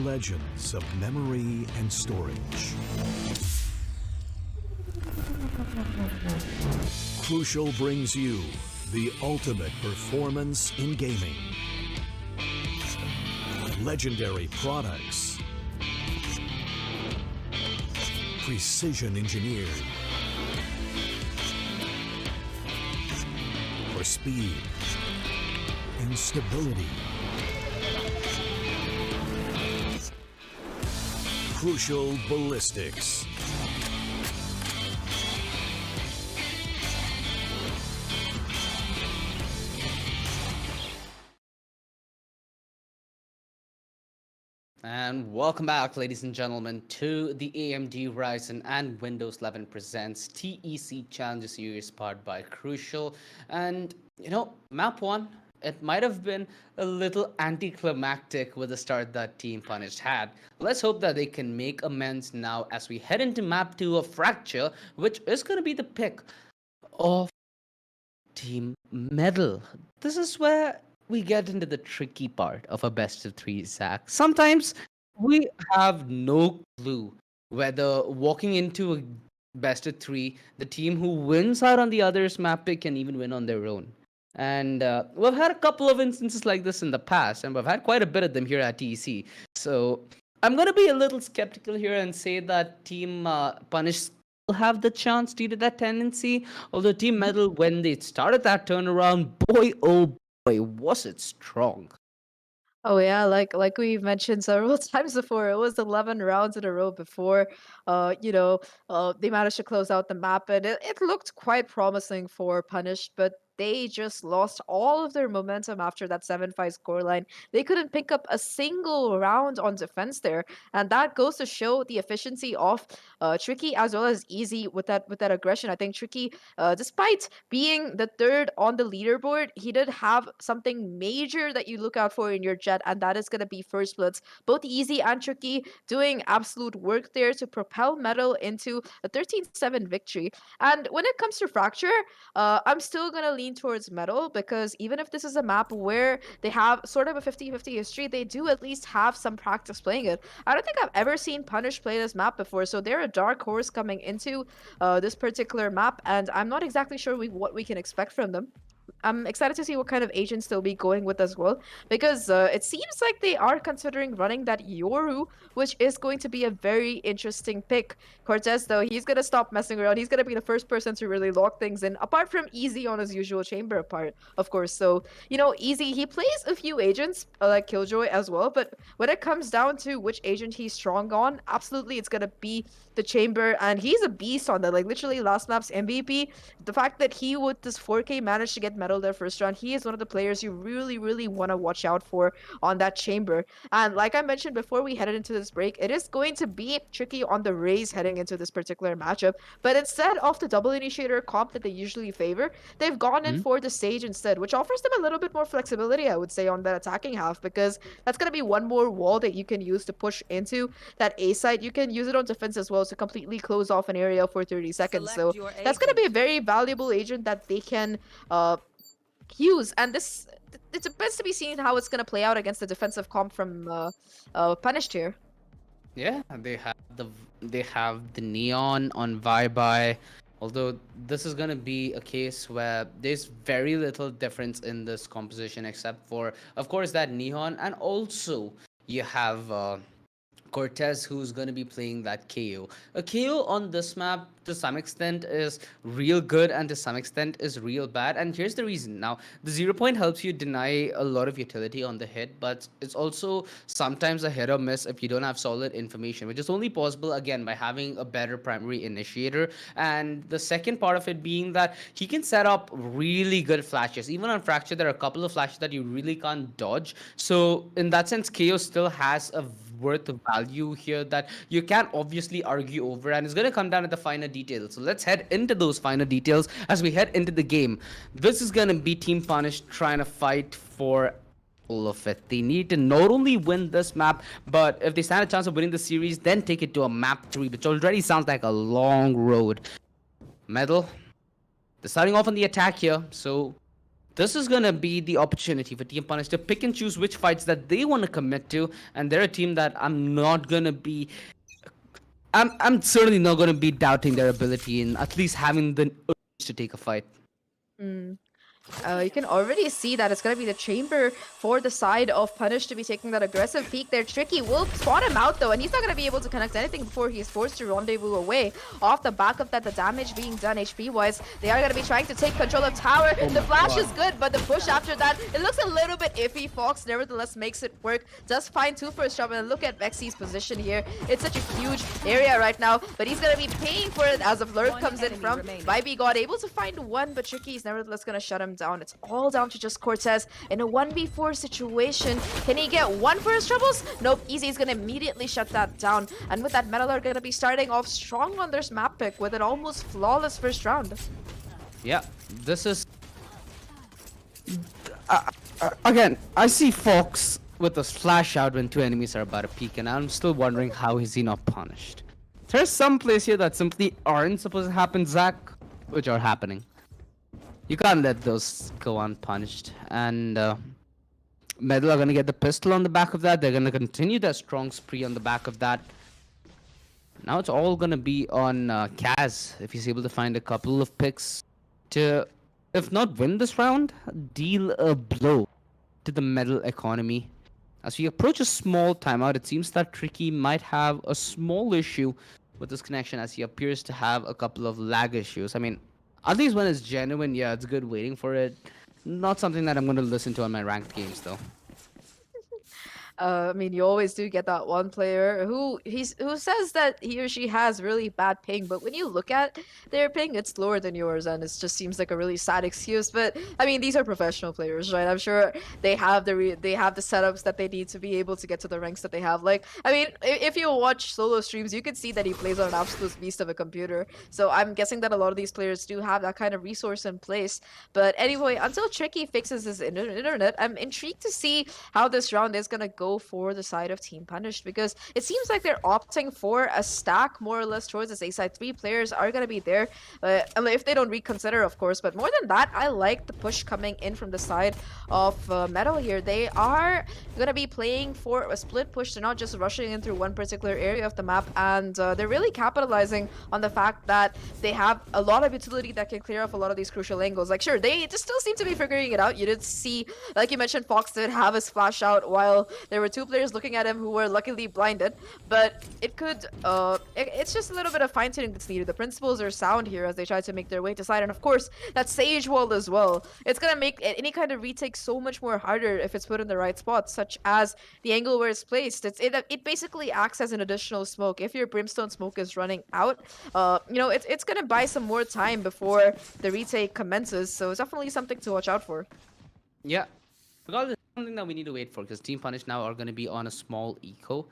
legends of memory and storage. Crucial brings you the ultimate performance in gaming. Legendary products. Precision engineered. For speed and stability. Crucial ballistics. And welcome back, ladies and gentlemen, to the AMD Ryzen and Windows 11 presents TEC Challenger Series powered by Crucial. And, map 1, it might have been a little anticlimactic with the start that Team Punished had. Let's hope that they can make amends now as we head into map 2 of Fracture, which is going to be the pick of Team Medal. This is where we get into the tricky part of a best of 3, Zach. Sometimes we have no clue whether walking into a best of 3, the team who wins out on the other's map pick can even win on their own. And we've had a couple of instances like this in the past, and we've had quite a bit of them here at TEC. So I'm going to be a little skeptical here and say that Team Punish have the chance due to that tendency. Although Team Medal, when they started that turnaround, boy oh boy, was it strong. Oh yeah, like we've mentioned several times before, it was 11 rounds in a row before, they managed to close out the map, and it looked quite promising for Punish, but they just lost all of their momentum after that 7-5 scoreline. They couldn't pick up a single round on defense there, and that goes to show the efficiency of Tricky as well as Easy with that aggression. I think Tricky, despite being the third on the leaderboard, he did have something major that you look out for in your jet, and that is going to be first bloods. Both Easy and Tricky doing absolute work there to propel Medal into a 13-7 victory. And when it comes to Fracture, I'm still going to lean towards Medal, because even if this is a map where they have sort of a 50-50 history, they do at least have some practice playing it. I don't think I've ever seen Punish play this map before, so they're a dark horse coming into this particular map, and I'm not exactly sure what we can expect from them. I'm excited to see what kind of agents they'll be going with as well, because it seems like they are considering running that Yoru, which is going to be a very interesting pick. Cortez, though, he's going to stop messing around. He's going to be the first person to really lock things in, apart from Easy on his usual chamber part, of course. So, Easy, he plays a few agents, like Killjoy as well, but when it comes down to which agent he's strong on, absolutely it's going to be the chamber, and he's a beast on that. Like, literally last map's MVP, the fact that he, with this 4K, managed to get Medal their first round, he is one of the players you really, really want to watch out for on that chamber. And like I mentioned before we headed into this break, it is going to be tricky on the Raze heading into this particular matchup, but instead of the double initiator comp that they usually favor, they've gone in for the Sage instead, which offers them a little bit more flexibility, I would say, on that attacking half, because that's going to be one more wall that you can use to push into that A site. You can use it on defense as well to completely close off an area for 30 seconds. So that's going to be a very valuable agent that they can use, and it depends to be seen how it's going to play out against the defensive comp from Punished here. Yeah, they have the Neon on Vibe. Although this is going to be a case where there's very little difference in this composition, except for, of course, that Neon, and also you have Cortez, who's going to be playing that KO. A KO on this map, to some extent, is real good, and to some extent is real bad. And here's the reason. Now, the 0 point helps you deny a lot of utility on the hit, but it's also sometimes a hit or miss if you don't have solid information, which is only possible, again, by having a better primary initiator. And the second part of it being that he can set up really good flashes. Even on Fracture, there are a couple of flashes that you really can't dodge. So in that sense, KO still has a worth of value here that you can't obviously argue over, and it's going to come down to the finer details. So let's head into those finer details as we head into the game. This is going to be Team Punish trying to fight for all of it. They need to not only win this map, but if they stand a chance of winning the series, then take it to a map 3, which already sounds like a long road. Medal, they're starting off on the attack here, so this is going to be the opportunity for Team Punish to pick and choose which fights that they want to commit to. And they're a team that I'm not going to be... I'm certainly not going to be doubting their ability in at least having the urge to take a fight. You can already see that it's going to be the chamber for the side of Punish to be taking that aggressive peek there. Tricky will spot him out though, and he's not going to be able to connect anything before he's forced to rendezvous away. Off the back of that, the damage being done HP-wise, they are going to be trying to take control of tower. The flash is good, but the push after that, it looks a little bit iffy. Fox nevertheless makes it work. Does find 2 first jump, and look at Vexy's position here. It's such a huge area right now, but he's going to be paying for it as a lurk comes in from Vibe. God able to find 1, but Tricky is nevertheless going to shut him down. It's all down to just Cortez in a 1v4 situation. Can he get 1 first troubles? Nope. Easy is going to immediately shut that down. And with that, Metal are going to be starting off strong on their map pick with an almost flawless first round. Yeah, this is... again, I see Fox with a flash out when 2 enemies are about to peek, and I'm still wondering how is he not punished. There's some plays here that simply aren't supposed to happen, Zach, which are happening. You can't let those go unpunished. And Metal are going to get the pistol on the back of that. They're going to continue their strong spree on the back of that. Now it's all going to be on Kaz if he's able to find a couple of picks to, if not win this round, deal a blow to the Metal economy. As we approach a small timeout, it seems that Tricky might have a small issue with this connection as he appears to have a couple of lag issues. I mean, at least when it's genuine, yeah, it's good waiting for it. Not something that I'm going to listen to on my ranked games, though. I mean, you always do get that one player who says that he or she has really bad ping, but when you look at their ping, it's lower than yours, and it just seems like a really sad excuse. But I mean, these are professional players, right? I'm sure they have the setups that they need to be able to get to the ranks that they have. Like, I mean, if you watch solo streams, you can see that he plays on an absolute beast of a computer. So I'm guessing that a lot of these players do have that kind of resource in place. But anyway, until Tricky fixes his internet, I'm intrigued to see how this round is gonna go for the side of Team Punished, because it seems like they're opting for a stack more or less towards this A side. 3 players are going to be there if they don't reconsider, of course. But more than that, I like the push coming in from the side of Metal here. They are going to be playing for a split push. They're not just rushing in through one particular area of the map, and they're really capitalizing on the fact that they have a lot of utility that can clear off a lot of these crucial angles. Like, sure, they just still seem to be figuring it out. You did see, like you mentioned, Fox did have his flash out while there were 2 players looking at him who were luckily blinded, but it could it's just a little bit of fine-tuning that's needed. The principles are sound here as they try to make their way to side, and of course that sage wall as well. It's gonna make any kind of retake so much more harder if it's put in the right spot, such as the angle where it's placed. It basically acts as an additional smoke. If your brimstone smoke is running out, you know, it's gonna buy some more time before the retake commences, so it's definitely something to watch out for. Yeah, because it's something that we need to wait for, because Team Punish now are going to be on a small eco.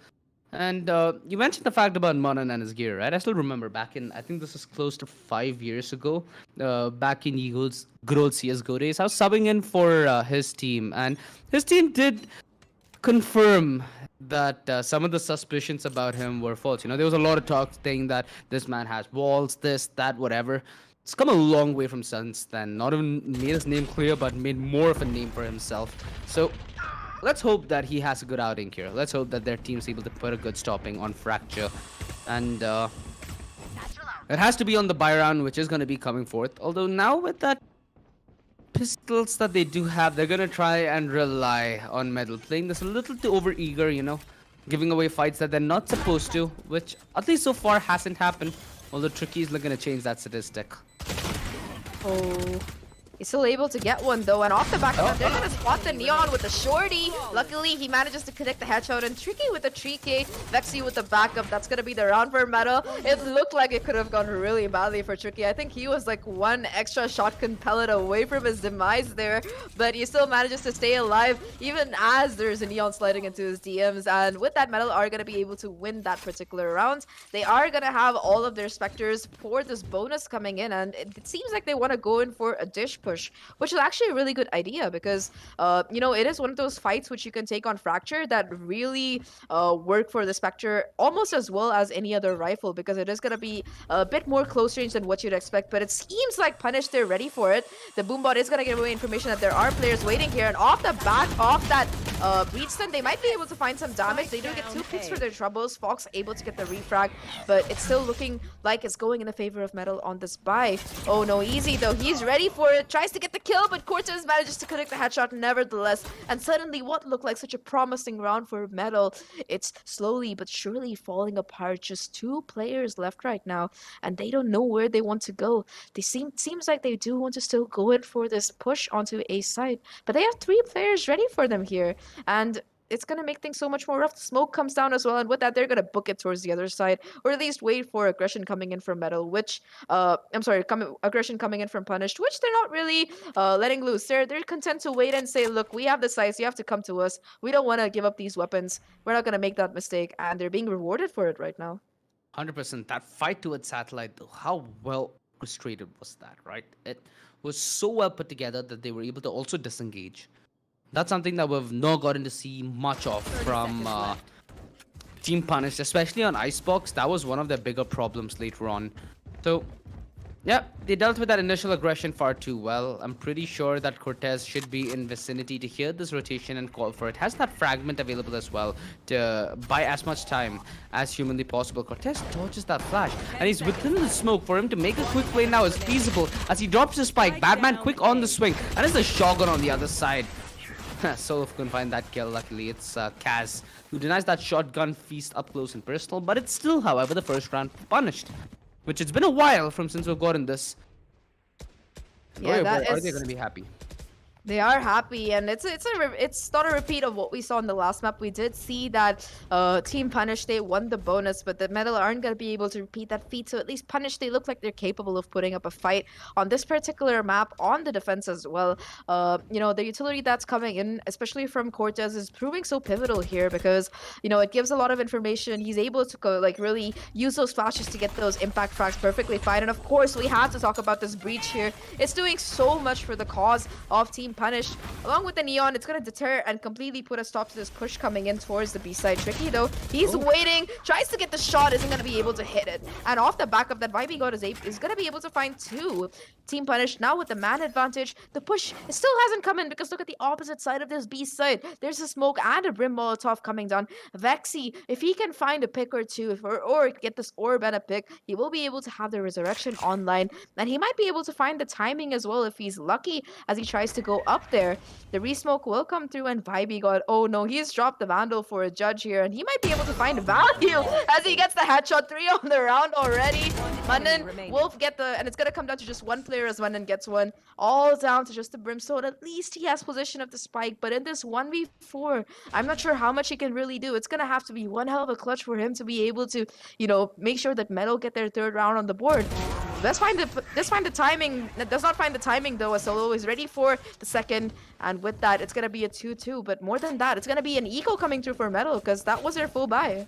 And you mentioned the fact about Monan and his gear, right? I still remember back in, I think this is close to 5 years ago, back in Eagle's good old CSGO days, I was subbing in for his team, and his team did confirm that some of the suspicions about him were false. You know, there was a lot of talk saying that this man has walls, this, that, whatever. It's come a long way from since then. Not even made his name clear, but made more of a name for himself. So let's hope that he has a good outing here. Let's hope that their team's able to put a good stopping on Fracture. And it has to be on the buy round, which is going to be coming forth. Although now with that pistols that they do have, they're going to try and rely on Metal. Playing this a little too over-eager, you know. Giving away fights that they're not supposed to, which at least so far hasn't happened. Although Tricky is looking to change that statistic. Oh, he's still able to get one though, and off the back of that, they're gonna spot the Neon with the shorty. Luckily, he manages to connect the headshot, and Tricky with the 3K, Vexy with the backup. That's gonna be the round for Metal. It looked like it could have gone really badly for Tricky. I think he was like one extra shotgun pellet away from his demise there, but he still manages to stay alive, even as there's a Neon sliding into his DMs. And with that, Metal are gonna be able to win that particular round. They are gonna have all of their Spectres for this bonus coming in, and it seems like they want to go in for a dish push. push, which is actually a really good idea because, you know, it is one of those fights which you can take on Fracture that really work for the Spectre almost as well as any other rifle because it is going to be a bit more close range than what you'd expect. But it seems like Punish, they're ready for it. The Boombot is going to give away information that there are players waiting here, and off the back of that breach stun, they might be able to find some damage. They do get 2 picks for their troubles. Fox able to get the refrag, but it's still looking like it's going in the favor of Metal on this buy. Oh no, easy though. He's ready for it. Tries to get the kill, but Cortez manages to connect the headshot nevertheless. And suddenly what looked like such a promising round for Metal, it's slowly but surely falling apart. Just 2 players left right now, and they don't know where they want to go. They seems like they do want to still go in for this push onto A side, but they have 3 players ready for them here, and it's going to make things so much more rough. The smoke comes down as well, and with that, they're going to book it towards the other side, or at least wait for aggression coming in from Metal, which, aggression coming in from Punished, which they're not really letting loose. They're content to wait and say, look, we have the size, you have to come to us. We don't want to give up these weapons. We're not going to make that mistake, and they're being rewarded for it right now. 100%. That fight towards Satellite, though, how well orchestrated was that, right? It was so well put together that they were able to also disengage. That's something that we've not gotten to see much of from Team Punished, especially on Icebox. That was one of their bigger problems later on. So, yeah, they dealt with that initial aggression far too well. I'm pretty sure that Cortez should be in vicinity to hear this rotation and call for it. Has that fragment available as well to buy as much time as humanly possible. Cortez dodges that flash, and he's within the smoke. For him to make a quick play now is feasible as he drops his spike. Batman quick on the swing, and it's the shotgun on the other side. Solo couldn't find that kill. Luckily, it's Kaz who denies that shotgun feast up close and personal, but it's still, however, the first round Punished, which it's been a while from since we've gotten this. Yeah, are they going to be happy? They are happy, and it's not a repeat of what we saw in the last map. We did see that Team Punish, they won the bonus, but the Metal aren't going to be able to repeat that feat. So at least Punish, they look like they're capable of putting up a fight on this particular map on the defense as well. You know, the utility that's coming in, especially from Cortez, is proving so pivotal here because, you know, it gives a lot of information. He's able to really use those flashes to get those impact frags perfectly fine. And of course, we have to talk about this breach here. It's doing so much for the cause of Team Punished. Along with the Neon, it's going to deter and completely put a stop to this push coming in towards the B side. Tricky though, he's waiting, tries to get the shot, isn't going to be able to hit it. And off the back of that, Vibey God is going to be able to find 2. Team Punished now with the man advantage. The push still hasn't come in because look at the opposite side of this B side. There's a smoke and a Brim Molotov coming down. Vexy, if he can find a pick or 2 or get this orb and a pick, he will be able to have the resurrection online. And he might be able to find the timing as well if he's lucky as he tries to go up there. The resmoke will come through and Vibey God, oh no, he's dropped the Vandal for a judge here and he might be able to find value as he gets the headshot. 3 on the round already. London will get and it's going to come down to just 1 player as London gets 1. All down to just the Brimstone. At least he has possession of the spike, but in this 1v4, I'm not sure how much he can really do. It's going to have to be one hell of a clutch for him to be able to, you know, make sure that Metal get their 3rd round on the board. Let's find the timing. Does not find the timing though, as Solo is ready for the 2nd, and with that, it's gonna be a 2-2. But more than that, it's gonna be an eco coming through for Metal because that was their full buy.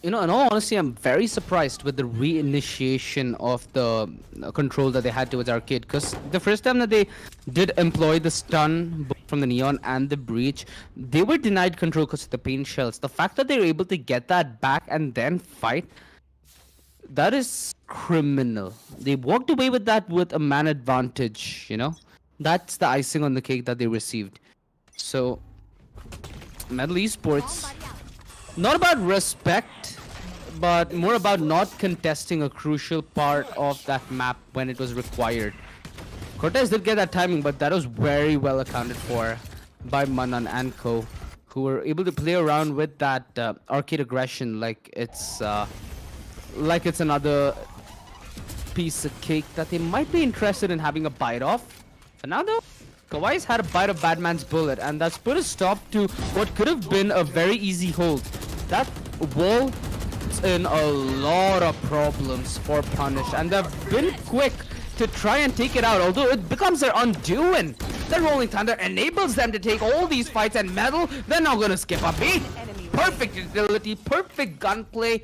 You know, in all honesty, I'm very surprised with the reinitiation of the control that they had towards Arcade, because the first time that they did employ the stun both from the Neon and the Breach, they were denied control because of the paint shells. The fact that they were able to get that back and then fight, that is criminal. They walked away with that with a man advantage, you know? That's the icing on the cake that they received. So, Metal Esports, not about respect, but more about not contesting a crucial part of that map when it was required. Cortez did get that timing, but that was very well accounted for by Manan and Co, who were able to play around with that arcade aggression like it's another piece of cake that they might be interested in having a bite of. For now though, Kawhi's had a bite of Batman's bullet, and that's put a stop to what could have been a very easy hold. That wall is in a lot of problems for Punish, and they've been quick to try and take it out, although it becomes their undoing. The Rolling Thunder enables them to take all these fights, and Metal, they're not gonna skip a beat. Perfect utility, perfect gunplay,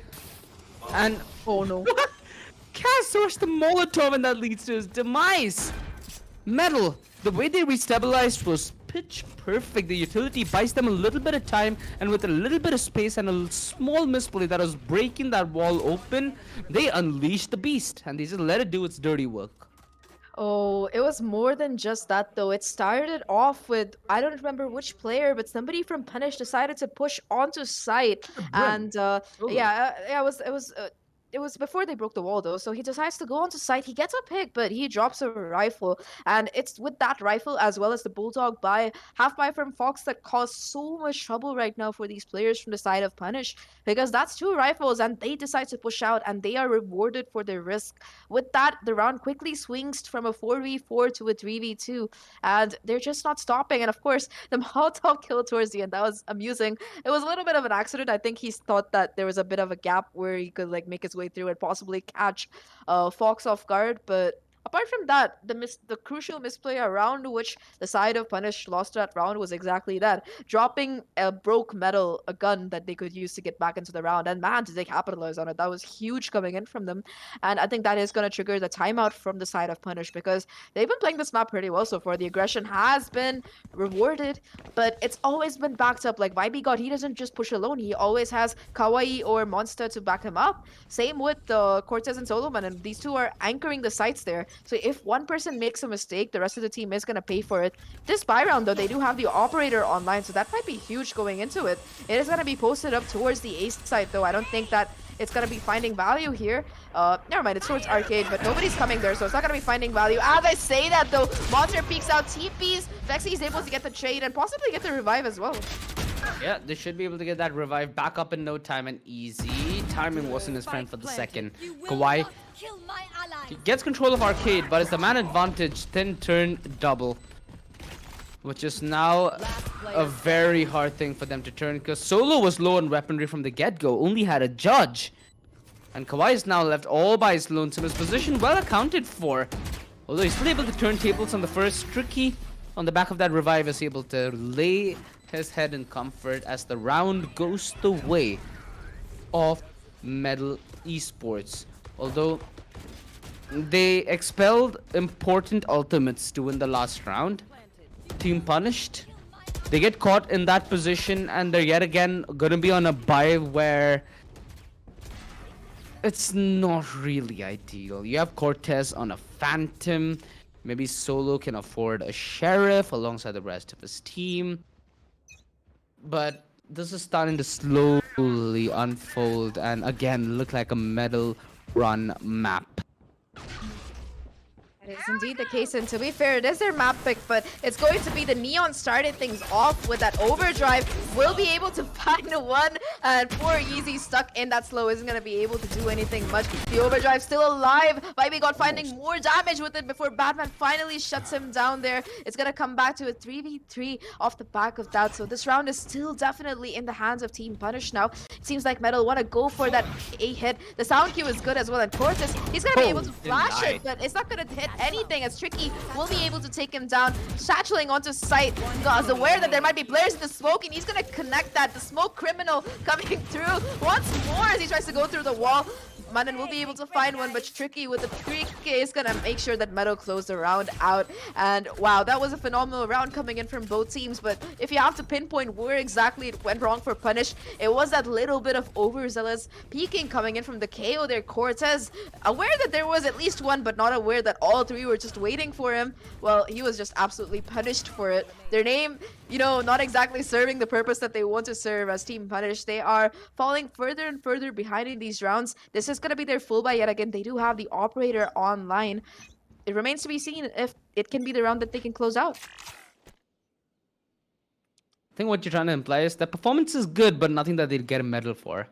and oh no. Kaz sourced the Molotov, and that leads to his demise. Metal, the way they restabilized was pitch perfect. The utility buys them a little bit of time, and with a little bit of space and a small misplay that was breaking that wall open, they unleashed the beast, and they just let it do its dirty work. Oh, it was more than just that though. It started off with, I don't remember which player, but somebody from Punish decided to push onto site, and yeah, it was before they broke the wall though. So he decides to go onto site. He gets a pick, but he drops a rifle, and it's with that rifle as well as the bulldog buy, half buy from Fox, that caused so much trouble right now for these players from the side of Punish, because that's two rifles, and they decide to push out, and they are rewarded for their risk. With that, the round quickly swings from a 4v4 to a 3v2, and they're just not stopping. And of course, the Molotov kill towards the end, that was amusing. It was a little bit of an accident. I think he thought that there was a bit of a gap where he could like make his way through and possibly catch Fox off guard, but apart from that, the crucial misplay around which the side of Punish lost that round was exactly that, dropping a broke metal, a gun that they could use to get back into the round. And man, did they capitalize on it. That was huge coming in from them, and I think that is going to trigger the timeout from the side of Punish, because they've been playing this map pretty well so far. The aggression has been rewarded, but it's always been backed up. Like Vibe God, he doesn't just push alone. He always has Kawaii or Monster to back him up. Same with Cortez and Soloman, and these two are anchoring the sites there. So if one person makes a mistake, the rest of the team is going to pay for it. This buy round, though, they do have the operator online, so that might be huge going into it. It is going to be posted up towards the ace side, though. I don't think that it's going to be finding value here. Never mind, it's towards arcade, but nobody's coming there, so it's not going to be finding value. As I say that, though, Monster peeks out, TPs, Vexy is able to get the trade and possibly get the revive as well. Yeah, they should be able to get that revive back up in no time, and easy. Timing wasn't his friend for the second. Kawhi, he gets control of arcade, but it's the man advantage, then turn double, which is now a very hard thing for them to turn, because Solo was low on weaponry from the get-go, only had a judge, and Kawhi is now left all by his lonesome. His position well accounted for, although he's still able to turn tables on the first. Tricky on the back of that revive is able to lay his head in comfort as the round goes the way of Metal Esports. Although they expelled important ultimates to win the last round, team punished. They get caught in that position, and they're yet again gonna be on a buy where it's not really ideal. You have Cortez on a Phantom. Maybe Solo can afford a Sheriff alongside the rest of his team. But this is starting to slowly unfold and again look like a medal run map. It is indeed the case, and to be fair, it is their map pick, but it's going to be the Neon started things off with that overdrive. Will be able to find one, and poor Yeezy stuck in that slow isn't going to be able to do anything much. The overdrive still alive. Vibe God finding more damage with it before Batman finally shuts him down there. It's going to come back to a 3v3 off the back of that, so this round is still definitely in the hands of Team Punish now. It seems like Metal want to go for that A hit. The sound cue is good as well, and Cortez, he's going to be able to flash it, but it's not going to hit anything, as Tricky will be able to take him down. Satcheling onto site, is aware that there might be players in the smoke, and he's gonna connect that. The smoke criminal coming through once more as he tries to go through the wall. Manan will be able to find one, but Tricky with the trick is gonna make sure that Meadow closed the round out. And wow, that was a phenomenal round coming in from both teams. But if you have to pinpoint where exactly it went wrong for Punish, it was that little bit of overzealous peeking coming in from the KO there. Cortez, aware that there was at least one, but not aware that all three were just waiting for him. Well, he was just absolutely punished for it. Their name, you know, not exactly serving the purpose that they want to serve as Team Punish. They are falling further and further behind in these rounds. This is going to be their full buy yet again. They do have the operator online. It remains to be seen if it can be the round that they can close out. I think what you're trying to imply is that performance is good, but nothing that they'd get a medal for.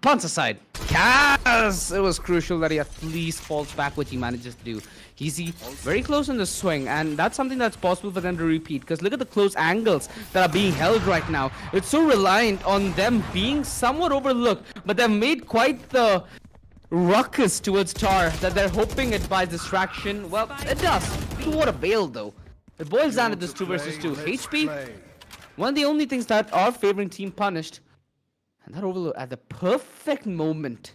Punts aside, Kaz! It was crucial that he at least falls back, which he manages to do. Easy, very close in the swing, and that's something that's possible for them to repeat, because look at the close angles that are being held right now. It's so reliant on them being somewhat overlooked, but they've made quite the ruckus towards Tar that they're hoping it buys distraction. Well, it does. To what avail, though? It boils down to this 2 versus 2. HP, one of the only things that are favoring Team Punished. And that overload at the perfect moment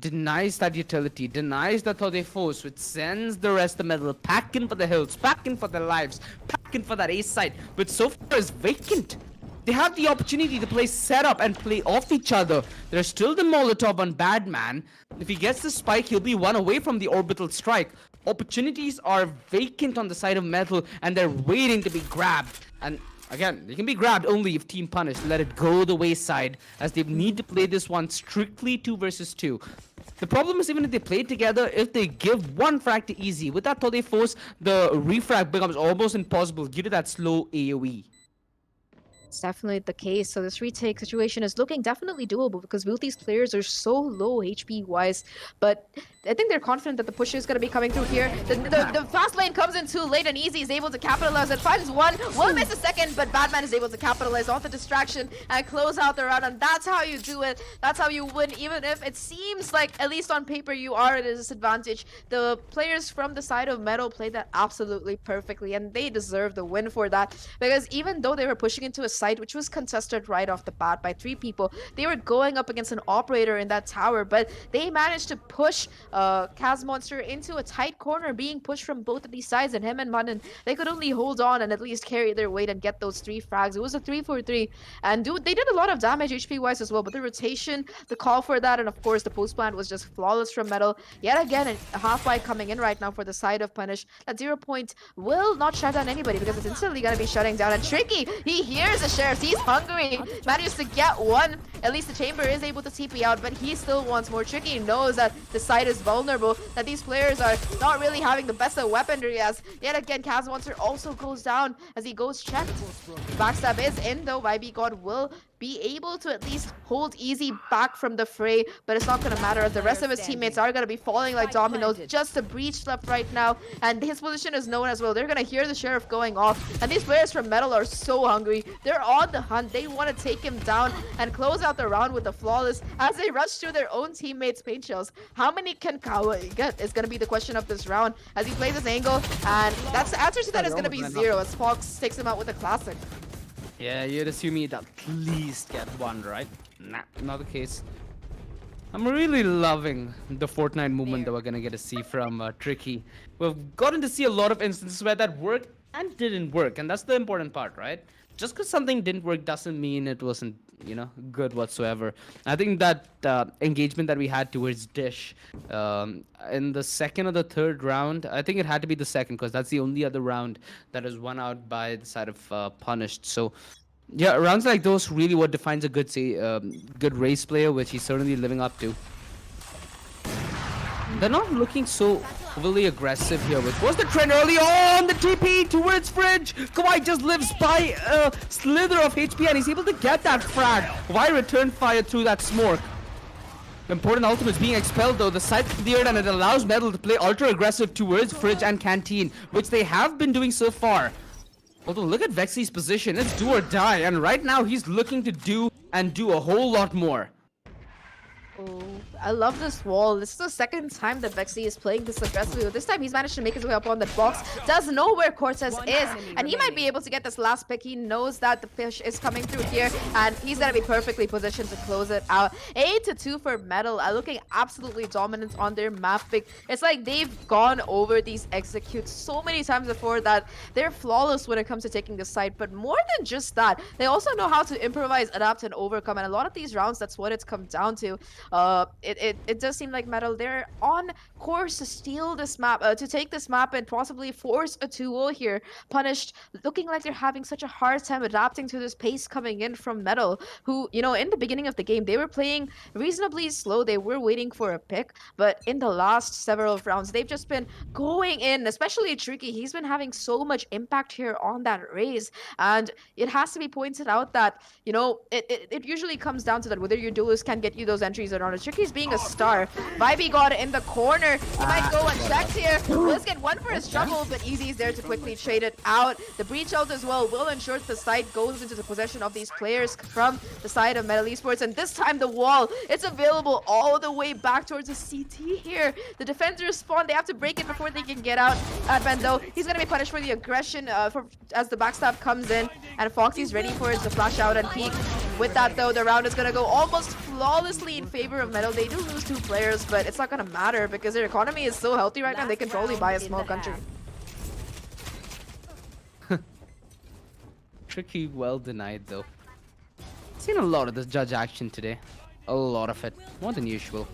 denies that utility, denies the Tode force, which sends the rest of the middle packing for the hills, packing for their lives, packing for that ace side, which so far is vacant. They have the opportunity to play setup and play off each other. There's still the Molotov on Badman. If he gets the spike, he'll be one away from the orbital strike. Opportunities are vacant on the side of Metal, and they're waiting to be grabbed. And again, they can be grabbed only if Team Punish let it go the wayside, as they need to play this one strictly 2 versus 2. The problem is, even if they play together, if they give one frag to Easy, with that Tode force, the refrag becomes almost impossible due to that slow AoE. It's definitely the case. So this retake situation is looking definitely doable because both these players are so low HP wise. But I think they're confident that the push is going to be coming through here. The fast lane comes in too late and Easy is able to capitalize. It finds one, will miss a second, but Batman is able to capitalize off the distraction and close out the round. And that's how you do it. That's how you win, even if it seems like, at least on paper, you are at a disadvantage. The players from the side of Metal played that absolutely perfectly, and they deserve the win for that. Because even though they were pushing into a site which was contested right off the bat by 3 people, they were going up against an operator in that tower, but they managed to push Kaz Monster into a tight corner, being pushed from both of these sides, and him and Manan, they could only hold on and at least carry their weight and get those 3 frags. It was a 3-4-3, and they did a lot of damage HP wise as well, but the rotation, the call for that, and of course the post plant was just flawless from Metal. Yet again, a half-light coming in right now for the side of Punish. That 0 point will not shut down anybody because it's instantly going to be shutting down, and Tricky, he hears the sheriffs, he's hungry, manages to get one. At least the chamber is able to TP out, but he still wants more. Tricky knows that the site is vulnerable, that these players are not really having the best of weaponry, as yet again Kaz Monster also goes down as he goes check. Backstab is in though. YB God will be able to at least hold Easy back from the fray, but it's not going to matter as the rest of his teammates are going to be falling like dominoes. Just a breach left right now, and his position is known as well. They're going to hear the sheriff going off, and these players from Metal are so hungry. They're on the hunt. They want to take him down and close out the round with a flawless as they rush through their own teammates' paint shells. How many can Kawa get is going to be the question of this round as he plays this angle, and that's the answer to that is going to be 0 as Fox takes him out with a classic. Yeah, you'd assume he'd at least get one, right? Nah, not the case. I'm really loving the Fortnite movement that we're gonna get to see from Tricky. We've gotten to see a lot of instances where that worked and didn't work, and that's the important part, right? Just because something didn't work doesn't mean it wasn't, you know, good whatsoever. I think that engagement that we had towards Dish in the second or the third round, I think it had to be the second because that's the only other round that is won out by the side of Punished. So yeah, rounds like those really what defines a good good race player, which he's certainly living up to. They're not looking so overly aggressive here, which was the trend early on. The TP towards Fridge. Kawhi just lives by a slither of HP and he's able to get that frag. Why return fire through that smoke? Important ultimates being expelled though. The side cleared and it allows Metal to play ultra aggressive towards Fridge and Canteen, which they have been doing so far. Although look at Vexy's position, it's do or die, and right now he's looking to do a whole lot more. Oh, I love this wall. This is the second time that Vexy is playing this aggressively. This time he's managed to make his way up on that box. Does know where Cortez is, and he might be able to get this last pick. He knows that the push is coming through here, and he's gonna be perfectly positioned to close it out. 8-2 for Metal, looking absolutely dominant on their map pick. It's like they've gone over these executes so many times before that they're flawless when it comes to taking the site. But more than just that, they also know how to improvise, adapt, and overcome. And a lot of these rounds, that's what it's come down to. It does seem like Metal, they're on course to steal this map, to take this map and possibly force a 2-0 here. Punished, looking like they're having such a hard time adapting to this pace coming in from Metal, who, you know, in the beginning of the game, they were playing reasonably slow. They were waiting for a pick, but in the last several rounds, they've just been going in, especially Tricky. He's been having so much impact here on that raise, and it has to be pointed out that, you know, it usually comes down to that, whether your duelist can get you those entries or not. Tricky's being a star. Vibey got it in the corner. He might go and check here. Let's get one for his trouble, but Easy's there to quickly trade it out. The breach out as well will ensure that the site goes into the possession of these players from the side of Metal Esports, and this time the wall, it's available all the way back towards the CT here. The defenders spawn. They have to break it before they can get out. Advan though, he's gonna be punished for the aggression as the backstab comes in, and Foxy's ready for it to flash out and peek. With that though, the round is going to go almost flawlessly in favor of Metal. They do lose 2 players, but it's not going to matter because their economy is so healthy right now, they can probably buy a small country. Tricky, well denied though. Seen a lot of this judge action today. A lot of it. More than usual.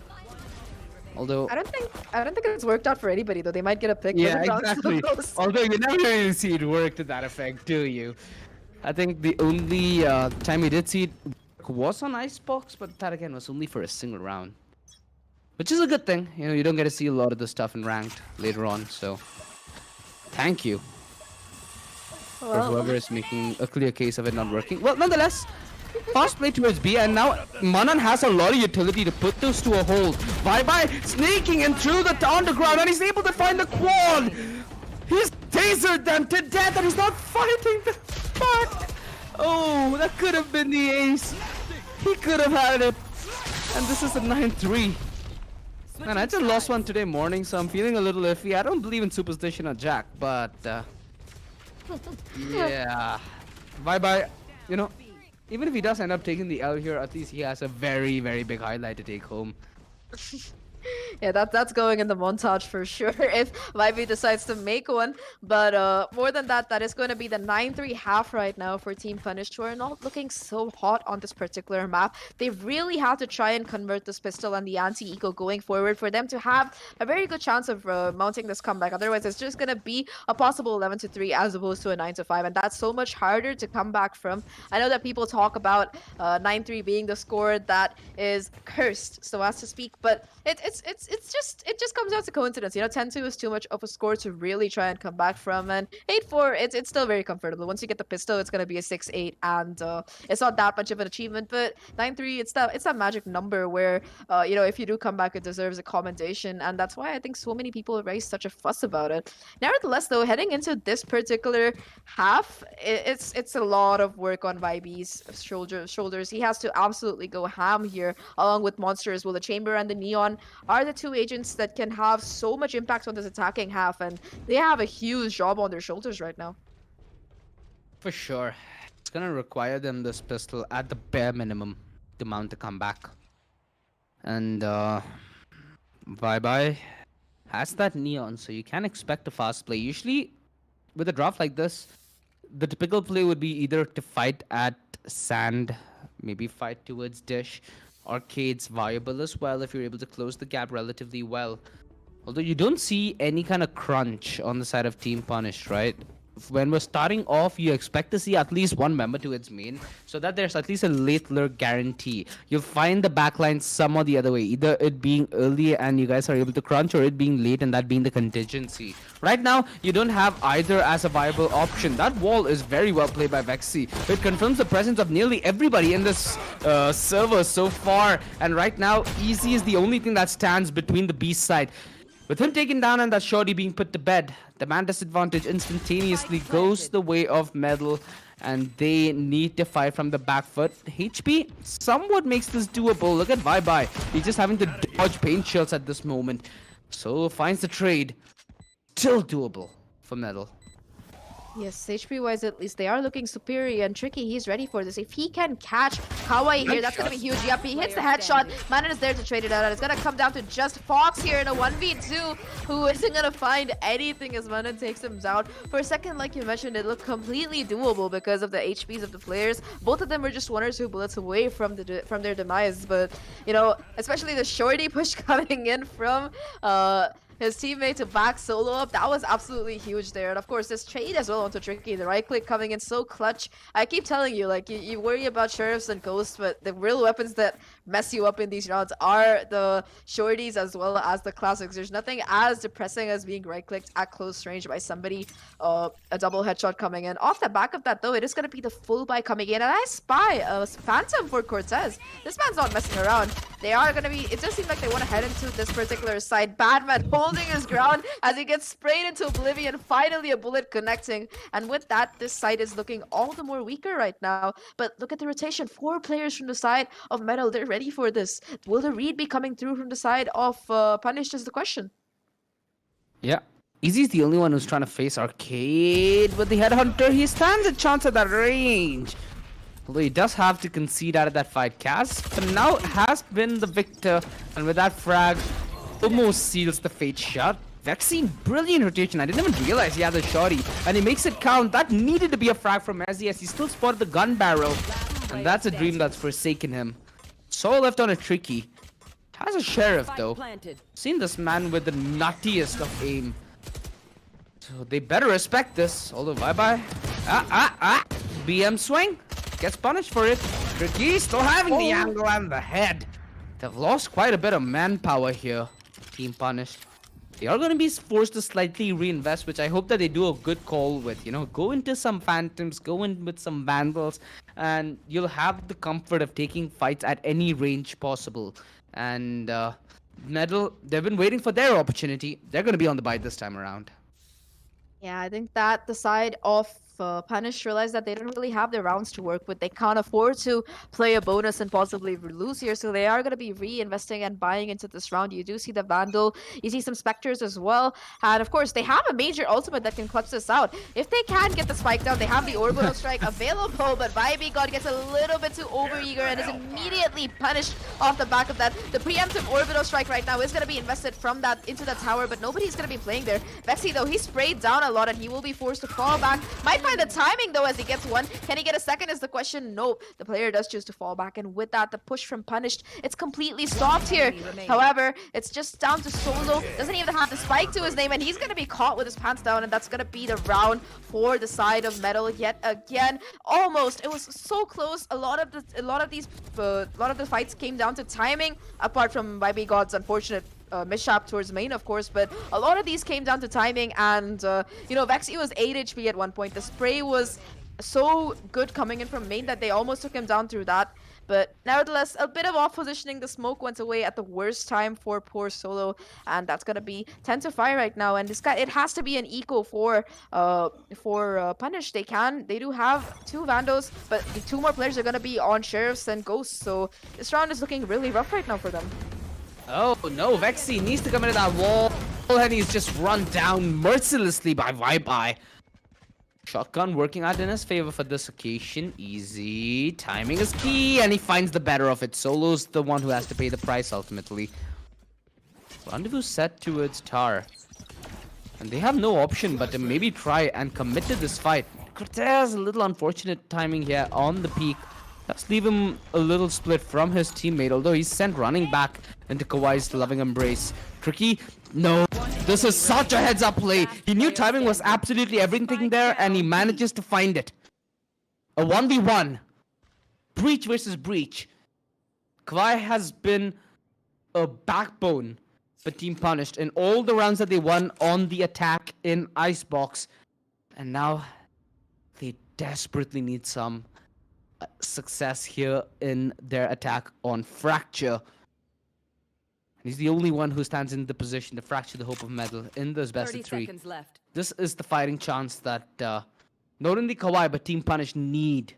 Although I don't think it's worked out for anybody though. They might get a pick. yeah, when the round's so exactly. close. Although you never really see it work to that effect, do you? I think the only time we did see it work was on Icebox, but that again was only for a single round. Which is a good thing. You know, you don't get to see a lot of this stuff in ranked later on, so thank you for whoever is making a clear case of it not working. Well, nonetheless, fast play towards B, and now Manan has a lot of utility to put those to a hold. Bye sneaking in through the underground, and he's able to find the quad. He's tasered them to death, and he's not fighting the fuck. Oh, that could have been the ace. He could have had it. And this is a 9-3. Man, I just lost one today morning, so I'm feeling a little iffy. I don't believe in superstition or Jack, but yeah. Bye. You know, even if he does end up taking the L here, at least he has a very, very big highlight to take home. Yeah, that's going in the montage for sure if Vibe decides to make one. But more than that, that is going to be the 9-3 half right now for Team Punished, who are not looking so hot on this particular map. They really have to try and convert this pistol and the anti-eco going forward for them to have a very good chance of mounting this comeback. Otherwise, it's just going to be a possible 11-3 as opposed to a 9-5, and that's so much harder to come back from. I know that people talk about 9-3 being the score that is cursed, so as to speak, but it just comes down to coincidence. You know, 10-2 is too much of a score to really try and come back from, and 8-4 it's still very comfortable. Once you get the pistol, it's gonna be a 6-8, and it's not that much of an achievement. But 9-3, it's that magic number where you know, if you do come back, it deserves a commendation, and that's why I think so many people raise such a fuss about it. Nevertheless, though, heading into this particular half, it's a lot of work on Vibe's shoulders. He has to absolutely go ham here, along with Monsters. Well, the Chamber and the Neon are the 2 agents that can have so much impact on this attacking half, and they have a huge job on their shoulders right now. For sure. It's gonna require them this pistol at the bare minimum to mount a comeback. And Bye has that Neon, so you can expect a fast play. Usually with a draft like this, the typical play would be either to fight at Sand, maybe fight towards Dish. Arcade's viable as well if you're able to close the gap relatively well. Although you don't see any kind of crunch on the side of Team Punished, right? When we're starting off, you expect to see at least one member to its main, so that there's at least a late lurk guarantee. You'll find the backline some or the other way, either it being early and you guys are able to crunch, or it being late and that being the contingency. Right now, you don't have either as a viable option. That wall is very well played by Vexy. It confirms the presence of nearly everybody in this server so far, and right now, Easy is the only thing that stands between the beast side. With him taken down and that shorty being put to bed, the man disadvantage instantaneously goes the way of Medal, and they need to fight from the back foot. HP somewhat makes this doable. Look at Bye. He's just having to dodge paint shells at this moment. So finds the trade. Still doable for Medal. Yes, HP-wise at least, they are looking superior, and Tricky, he's ready for this. If he can catch Kawaii here, that's going to be huge. Yep, he hits the headshot. Manan is there to trade it out, and it's going to come down to just Fox here in a 1v2, who isn't going to find anything as Manan takes him down. For a second, like you mentioned, it looked completely doable because of the HPs of the players. Both of them were just 1 or 2 bullets away from their demise, but, you know, especially the shorty push coming in from his teammate to back solo up, that was absolutely huge there. And of course, this trade as well onto Tricky, the right click coming in so clutch. I keep telling you, like, you worry about Sheriffs and Ghosts, but the real weapons that mess you up in these rounds are the shorties as well as the classics. There's nothing as depressing as being right clicked at close range by somebody. A double headshot coming in. Off the back of that though, it is going to be the full buy coming in, and I spy a Phantom for Cortez. This man's not messing around. They are going to be, it just seems like they want to head into this particular side. Badman holding his ground as he gets sprayed into oblivion. Finally a bullet connecting, and with that, this side is looking all the more weaker right now. But look at the rotation. 4 players from the side of Metal. They're ready for this. Will the read be coming through from the side of Punished is the question. Yeah. Easy's the only one who's trying to face Arcade with the Headhunter. He stands a chance at that range. Although he does have to concede out of that fight. Kaz, but now has been the victor, and with that frag, almost seals the fate shot. Vexy, brilliant rotation. I didn't even realize he had a shorty, and he makes it count. That needed to be a frag from Ezzy as he still spotted the gun barrel, and that's a dream that's forsaken him. So left on a tricky. Has a sheriff though. Seen this man with the nuttiest of aim. So they better respect this. Although bye-bye. BM swing. Gets punished for it. Tricky still having the angle and the head. They've lost quite a bit of manpower here. Team punished. They are going to be forced to slightly reinvest, which I hope that they do a good call with. You know, go into some phantoms, go in with some vandals, and you'll have the comfort of taking fights at any range possible. And Medal, they've been waiting for their opportunity. They're going to be on the bite this time around. Yeah, I think that the side of Punish realized that they don't really have the rounds to work with. They can't afford to play a bonus and possibly lose here, so they are going to be reinvesting and buying into this round. You do see the Vandal, you see some Spectres as well, and of course they have a major ultimate that can clutch this out. If they can get the spike down, they have the Orbital Strike available, but ByBgod gets a little bit too overeager and is immediately punished off the back of that. The preemptive Orbital Strike right now is going to be invested from that into the tower, but nobody's going to be playing there. Vexy though, he sprayed down a lot and he will be forced to fall back. Might find the timing though as he gets one. Can he get a second is the question. Nope. The player does choose to fall back, and with that the push from Punished, it's completely stopped here. However, it's just down to Solo. Doesn't even have the spike to his name, and he's gonna be caught with his pants down, and that's gonna be the round for the side of Metal yet again. Almost. It was so close. A lot of the fights came down to timing, apart from ByBgod's unfortunate mishap towards main, of course, but a lot of these came down to timing. And you know, Vexy was 8 HP at one point. The spray was so good coming in from main that they almost took him down through that, but nevertheless a bit of off positioning. The smoke went away at the worst time for poor Solo, and that's gonna be 10-5 right now. And this guy, it has to be an eco for Punish. They do have 2 Vandos, but the 2 more players are gonna be on Sheriffs and Ghosts, so this round is looking really rough right now for them. Oh no, Vexy needs to come into that wall, and he's just run down mercilessly by Vibe. Shotgun working out in his favor for this occasion. Easy. Timing is key, and he finds the better of it. Solo's the one who has to pay the price ultimately. Rendezvous set towards Tar, and they have no option but to maybe try and commit to this fight. Cortez, a little unfortunate timing here on the peak. Let's leave him a little split from his teammate, although he's sent running back into Kawhi's loving embrace. Tricky, no. This is such a heads-up play. He knew timing was absolutely everything there, and he manages to find it. A 1v1. Breach versus Breach. Kawhi has been a backbone for Team Punished in all the rounds that they won on the attack in Icebox. And now they desperately need some success here in their attack on Fracture. He's the only one who stands in the position to fracture the hope of Metal in this best of 3. Left. This is the fighting chance that not only Kawhi but Team Punish need.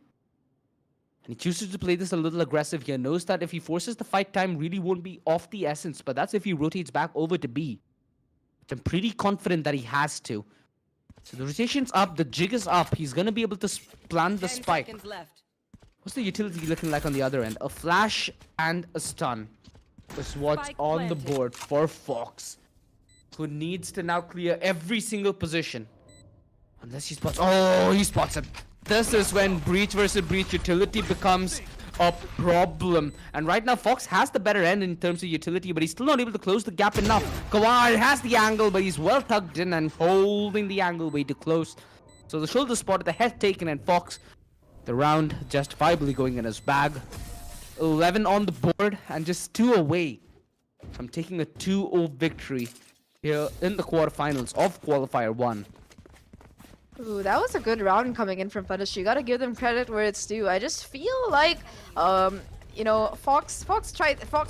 And he chooses to play this a little aggressive here. Knows that if he forces the fight time really won't be of the essence, but that's if he rotates back over to B. Which I'm pretty confident that he has to. So the rotation's up, the jig is up. He's gonna be able to plant the spike. What's the utility looking like on the other end? A flash and a stun is what's on the board for Fox, who needs to now clear every single position. Unless he spots... Oh, he spots it. This is when Breach versus Breach utility becomes a problem. And right now, Fox has the better end in terms of utility, but he's still not able to close the gap enough. Kawhi has the angle, but he's well tucked in and holding the angle way too close. So the shoulder spotted, the head taken, and Fox, the round justifiably going in his bag. 11 on the board and just 2 away from taking a 2-0 victory here in the quarterfinals of Qualifier 1. Ooh, that was a good round coming in from Punish. You gotta give them credit where it's due. I just feel like you know, Fox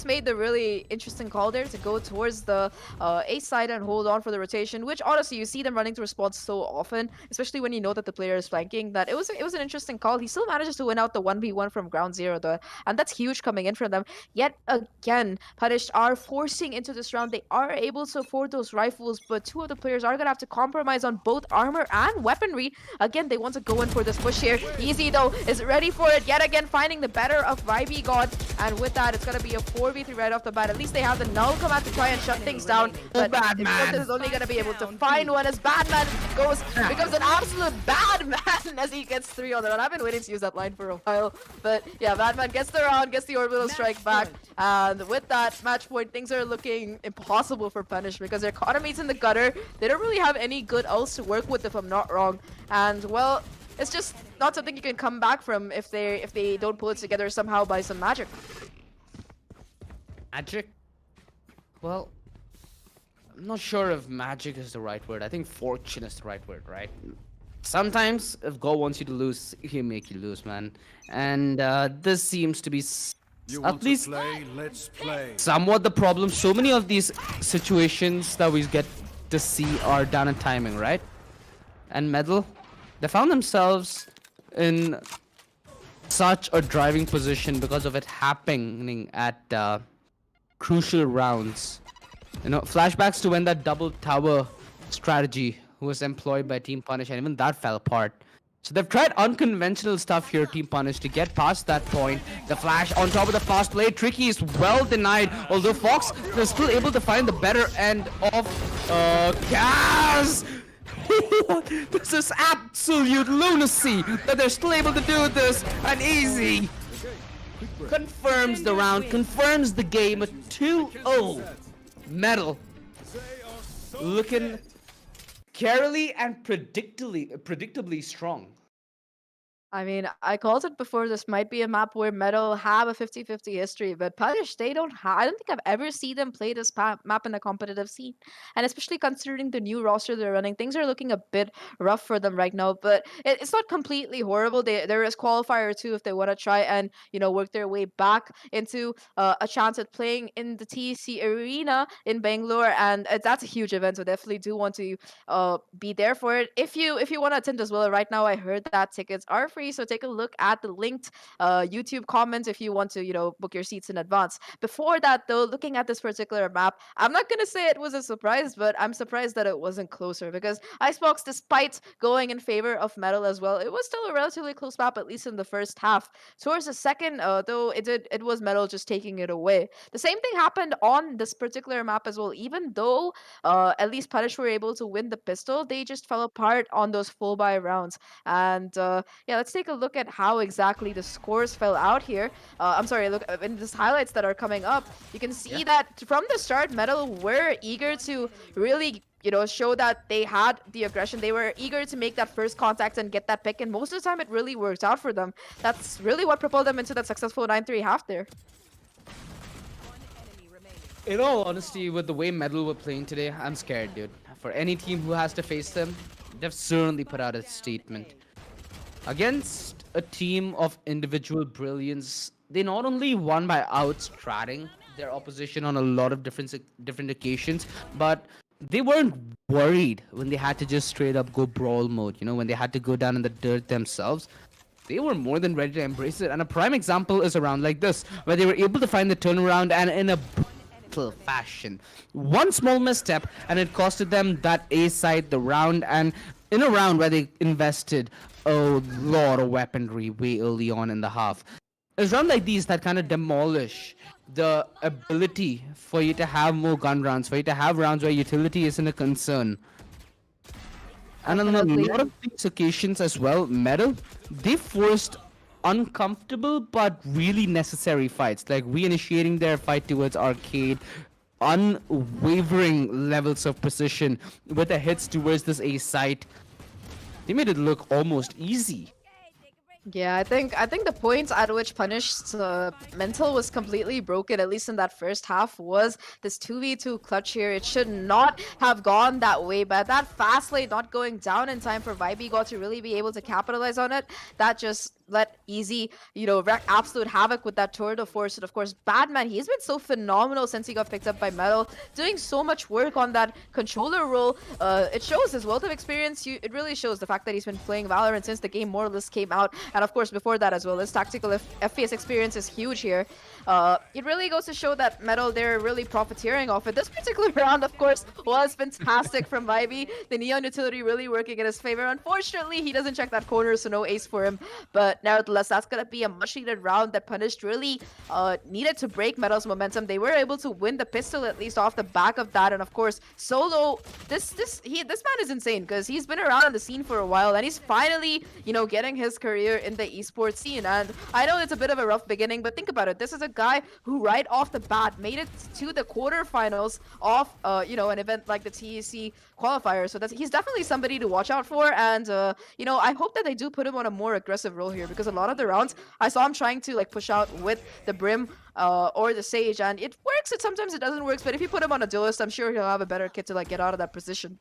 made the really interesting call there to go towards the A side and hold on for the rotation, which honestly you see them running to response so often, especially when you know that the player is flanking, that it was an interesting call. He still manages to win out the 1v1 from ground zero though, and that's huge coming in from them. Yet again, Punish are forcing into this round. They are able to afford those rifles, but two of the players are gonna have to compromise on both armor and weaponry. Again, they want to go in for this push here. Easy though is ready for it yet again, finding the better of Vibe God, and with that, it's gonna be a 4v3 right off the bat. At least they have the null command to try and shut things down. But Esports is only gonna be able to find one as Badman becomes an absolute bad man as he gets 3 on the run. I've been waiting to use that line for a while, but yeah, Badman gets the round, gets the orbital strike back, and with that match point, things are looking impossible for Punish because their economy's in the gutter. They don't really have any good ults to work with, if I'm not wrong, and well, it's just not something you can come back from if they don't pull it together somehow by some magic. Magic? Well, I'm not sure if magic is the right word. I think fortune is the right word, right? Sometimes, if God wants you to lose, he'll make you lose, man. And this seems to be at least let's play. somewhat the problem. So many of these situations that we get to see are down in timing, right? And Medal, they found themselves in such a driving position because of it happening at crucial rounds. You know, flashbacks to when that double tower strategy was employed by Team Punish, and even that fell apart. So they've tried unconventional stuff here, Team Punish, to get past that point. The flash on top of the fast play. Tricky is well denied, although Fox is still able to find the better end of Gas. This is absolute lunacy that they're still able to do this, and easy confirms the round, confirms the game. A 2-0 Medal looking scarily and predictably strong. I mean, I called it before, this might be a map where Metal have a 50-50 history, but Punish, they don't have, I don't think I've ever seen them play this map in the competitive scene. And especially considering the new roster they're running, things are looking a bit rough for them right now, but it's not completely horrible. There is Qualifier too if they want to try and, you know, work their way back into a chance at playing in the TEC Arena in Bangalore, and that's a huge event, so definitely do want to be there for it. If you want to attend as well, right now I heard that tickets are free, so take a look at the linked YouTube comments if you want to, you know, book your seats in advance. Before that though, looking at this particular map, I'm not gonna say it was a surprise, but I'm surprised that it wasn't closer, because Icebox, despite going in favor of Metal as well, it was still a relatively close map, at least in the first half. Towards the second, though, it was Metal just taking it away. The same thing happened on this particular map as well. Even though at least Punish were able to win the pistol, they just fell apart on those full buy rounds. And yeah, let's take a look at how exactly the scores fell out here. I'm sorry, look in these highlights that are coming up, you can see that from the start, Metal were eager to really, you know, show that they had the aggression. They were eager to make that first contact and get that pick, and most of the time it really worked out for them. That's really what propelled them into that successful 9-3 half there. In all honesty, with the way Medal were playing today, I'm scared, dude. For any team who has to face them, they've certainly put out a statement. Against a team of individual brilliance, they not only won by outstratting their opposition on a lot of different occasions, but they weren't worried when they had to just straight up go brawl mode, you know, when they had to go down in the dirt themselves. They were more than ready to embrace it. And a prime example is a round like this, where they were able to find the turnaround, and in a brutal fashion. One small misstep and it costed them that A side the round, and in a round where they invested a lot of weaponry way early on in the half. It's rounds like these that kind of demolish the ability for you to have more gun rounds, for you to have rounds where utility isn't a concern. And on a lot of these occasions as well, Medal, they forced uncomfortable but really necessary fights, like reinitiating their fight towards arcade, unwavering levels of precision with the hits towards this A site. They made it look almost easy. Yeah, I think the points at which Punish's mental was completely broken, at least in that first half, was this 2v2 clutch here. It should not have gone that way, but that fast lane not going down in time for Vibe God to really be able to capitalize on it, that just let Easy, wreak absolute havoc with that tour de force. And of course, Batman, he's been so phenomenal since he got picked up by Metal, doing so much work on that controller role. It shows his wealth of experience. It really shows the fact that he's been playing Valorant since the game more or less came out. And of course, before that as well, his tactical FPS experience is huge here. It really goes to show that Metal, they're really profiteering off it. This particular round, of course, was fantastic from Vibey. The Neon utility really working in his favor. Unfortunately, he doesn't check that corner, so no ace for him. But nevertheless, that's going to be a much-needed round that Punished really needed to break Metal's momentum. They were able to win the pistol at least off the back of that. And of course, Solo, this man is insane because he's been around on the scene for a while and he's finally, getting his career in the esports scene. And I know it's a bit of a rough beginning, but think about it. This is a guy who right off the bat made it to the quarterfinals of, an event like the TEC Qualifier. So he's definitely somebody to watch out for. And, I hope that they do put him on a more aggressive role here because a lot of the rounds I saw him trying to push out with the Brim or the Sage, and it works. And sometimes it doesn't work. But if you put him on a duelist, I'm sure he'll have a better kit to get out of that position.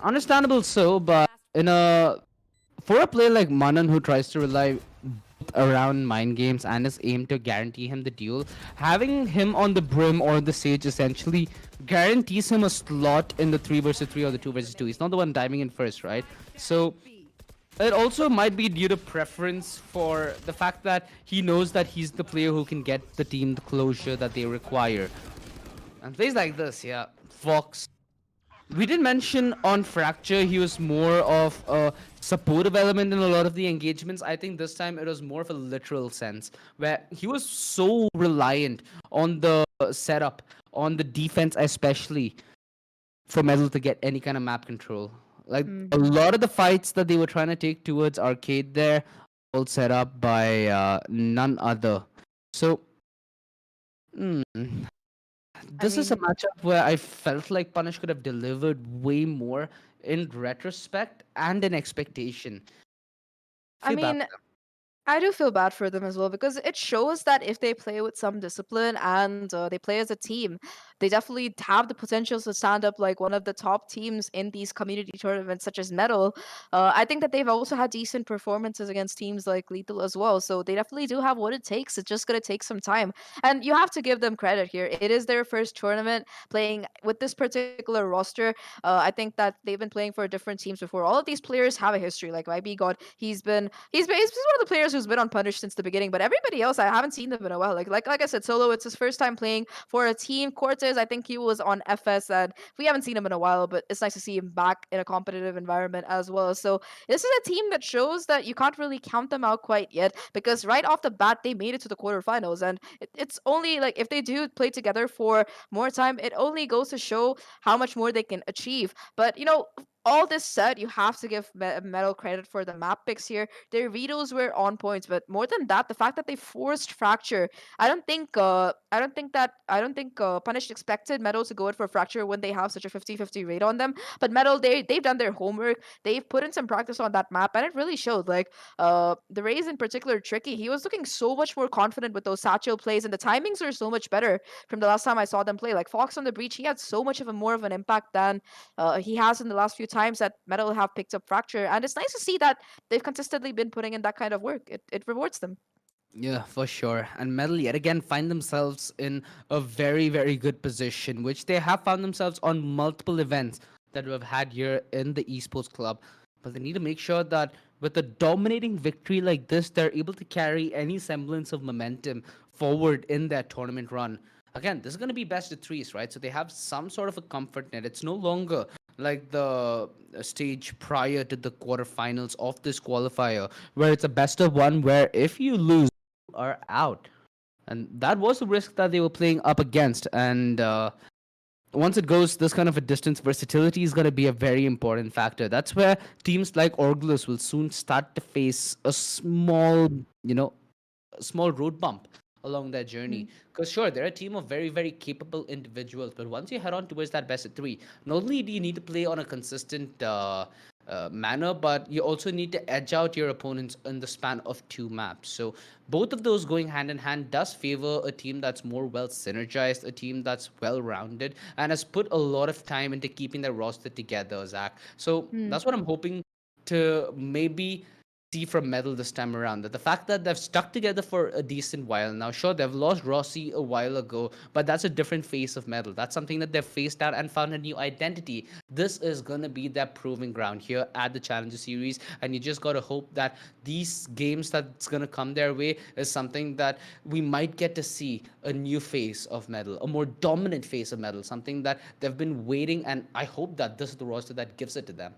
Understandable so, but for a player like Manan who tries to rely around mind games and is aimed to guarantee him the duel, having him on the Brim or the Sage essentially guarantees him a slot in the 3 versus 3 or the 2 versus 2. He's not the one diving in first, right? So it also might be due to preference for the fact that he knows that he's the player who can get the team the closure that they require. And plays like this, yeah, Fox. We did mention on Fracture he was more of a supportive element in a lot of the engagements. I think this time it was more of a literal sense where he was so reliant on the setup, on the defense especially, for Metal to get any kind of map control. Like a lot of the fights that they were trying to take towards Arcade there, all set up by none other. So, this is a matchup where I felt like Punish could have delivered way more in retrospect and in expectation. I mean, I do feel bad for them as well because it shows that if they play with some discipline and they play as a team, they definitely have the potential to stand up like one of the top teams in these community tournaments, such as Metal. I think that they've also had decent performances against teams like Lethal as well. So they definitely do have what it takes. It's just going to take some time. And you have to give them credit here. It is their first tournament playing with this particular roster. I think that they've been playing for different teams before. All of these players have a history. Like YB God, he's one of the players who's been on Punish since the beginning, but everybody else I haven't seen them in a while. Like I said, Solo, it's his first time playing for a team. Cortez, I think he was on FS, and we haven't seen him in a while, but it's nice to see him back in a competitive environment as well. So this is a team that shows that you can't really count them out quite yet because right off the bat they made it to the quarterfinals, and it's only like if they do play together for more time, it only goes to show how much more they can achieve. But all this said, you have to give Metal credit for the map picks here. Their vetoes were on points, but more than that, the fact that they forced Fracture, I don't think Punished expected Metal to go in for Fracture when they have such a 50-50 rate on them. But Metal, they've done their homework. They've put in some practice on that map, and it really showed. Like the Raze in particular, Tricky, he was looking so much more confident with those satchel plays, and the timings were so much better from the last time I saw them play. Like Fox on the Breach, he had so much of a more of an impact than he has in the last few times that Metal have picked up Fracture, and it's nice to see that they've consistently been putting in that kind of work. It rewards them. Yeah, for sure. And Metal yet again find themselves in a very, very good position, which they have found themselves on multiple events that we have had here in the esports club. But they need to make sure that with a dominating victory like this, they're able to carry any semblance of momentum forward in their tournament run. Again, this is going to be best of threes, right? So they have some sort of a comfort net. It's no longer like the stage prior to the quarterfinals of this qualifier, where it's a best of one, where if you lose, you are out. And that was the risk that they were playing up against. And once it goes this kind of a distance, versatility is going to be a very important factor. That's where teams like Orglus will soon start to face a small, a small road bump along their journey. Because sure, they're a team of very, very capable individuals, but once you head on towards that best of three, not only do you need to play on a consistent manner, but you also need to edge out your opponents in the span of 2 maps. So both of those going hand in hand does favor a team that's more well synergized, a team that's well rounded, and has put a lot of time into keeping their roster together, Zach. So that's what I'm hoping to maybe see from Metal this time around. That the fact that they've stuck together for a decent while now. Sure, they've lost Rossi a while ago, but that's a different face of Metal. That's something that they've faced out and found a new identity. This is gonna be their proving ground here at the Challenger Series, and you just gotta hope that these games that's gonna come their way is something that we might get to see a new face of Metal, a more dominant face of Metal, something that they've been waiting, and I hope that this is the roster that gives it to them.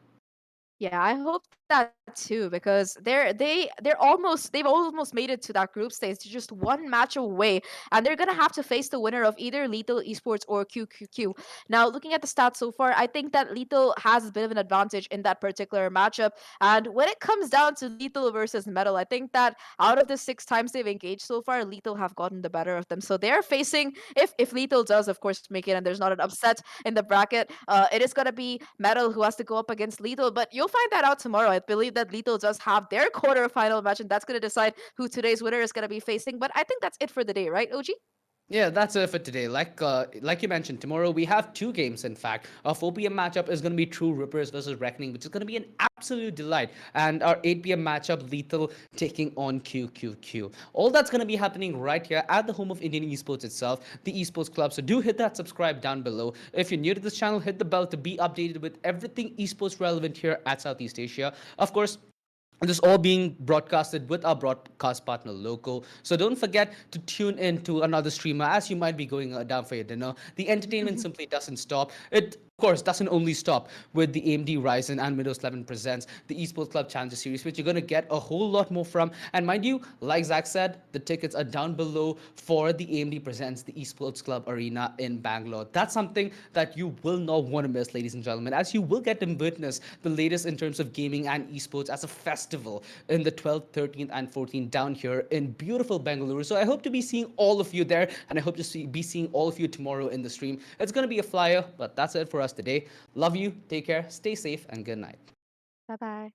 Yeah, I hope that too because they've almost made it to that group stage. They're just one match away, and they're gonna have to face the winner of either Lethal Esports or QQQ. Now, looking at the stats so far, I think that Lethal has a bit of an advantage in that particular matchup. And when it comes down to Lethal versus Metal, I think that out of the 6 times they've engaged so far, Lethal have gotten the better of them. So they're facing if Lethal does, of course, make it, and there's not an upset in the bracket, it is gonna be Metal who has to go up against Lethal. But you'll find that out tomorrow. I believe that Lethal does have their quarterfinal match, and that's going to decide who today's winner is going to be facing. But I think that's it for the day, right, OG? Yeah, that's it for today. Like you mentioned, tomorrow we have 2 games. In fact, our 4 p.m. matchup is going to be True Rippers versus Reckoning, which is going to be an absolute delight. And our 8 p.m. matchup, Lethal taking on QQQ. All that's going to be happening right here at the home of Indian Esports itself, the Esports Club. So do hit that subscribe down below. If you're new to this channel, hit the bell to be updated with everything esports relevant here at Southeast Asia. Of course, this is all being broadcasted with our broadcast partner Local. So don't forget to tune in to another streamer as you might be going down for your dinner. The entertainment simply doesn't stop. It, of course, doesn't only stop with the AMD Ryzen and Windows 11 presents the Esports Club Challenger Series, which you're going to get a whole lot more from. And mind you, like Zach said, the tickets are down below for the AMD presents the Esports Club Arena in Bangalore. That's something that you will not want to miss, ladies and gentlemen, as you will get to witness the latest in terms of gaming and esports as a festival in the 12th, 13th, and 14th down here in beautiful Bangalore. So I hope to be seeing all of you there, and I hope to be seeing all of you tomorrow in the stream. It's going to be a flyer, but that's it for us today. Love you, take care, stay safe, and good night. Bye bye.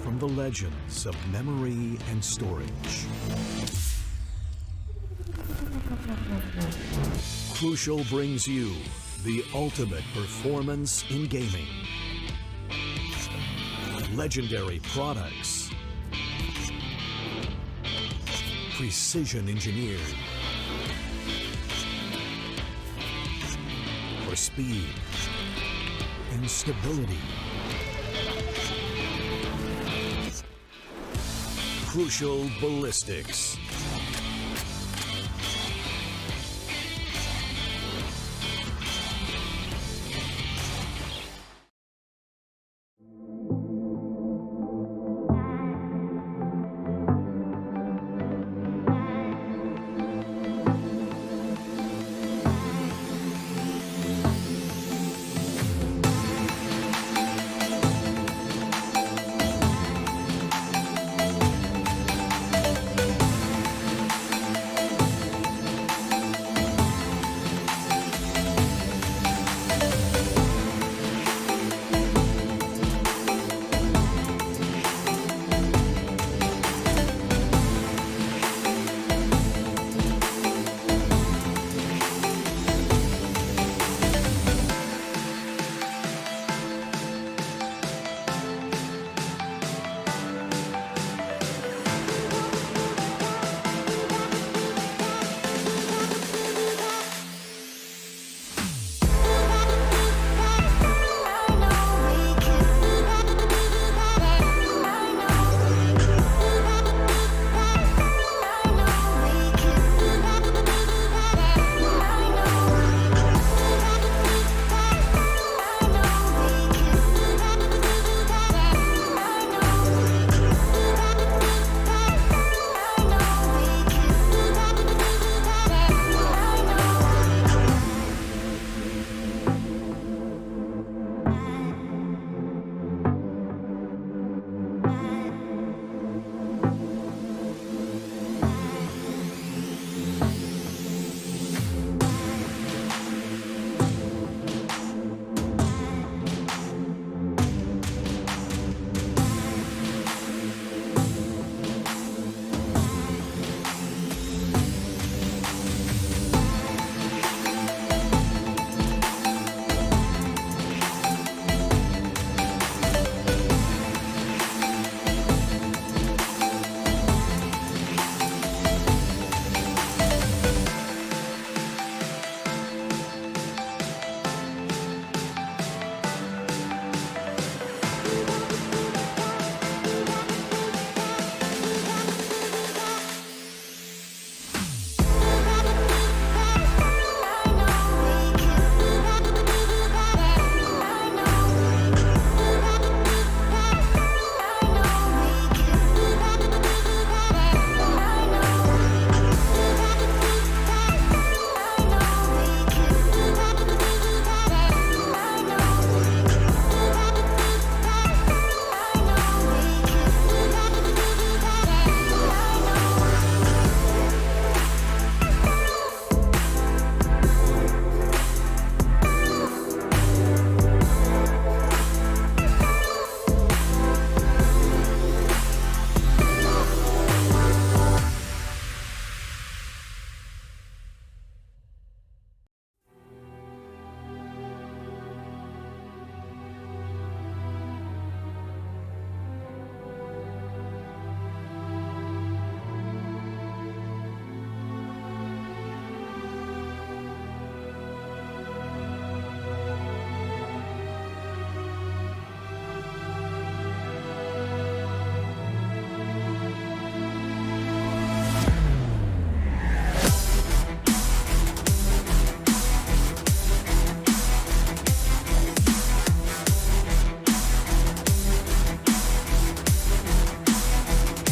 From the legends of memory and storage. Crucial brings you the ultimate performance in gaming. Legendary products. Precision engineered. For speed and stability. Crucial Ballistics.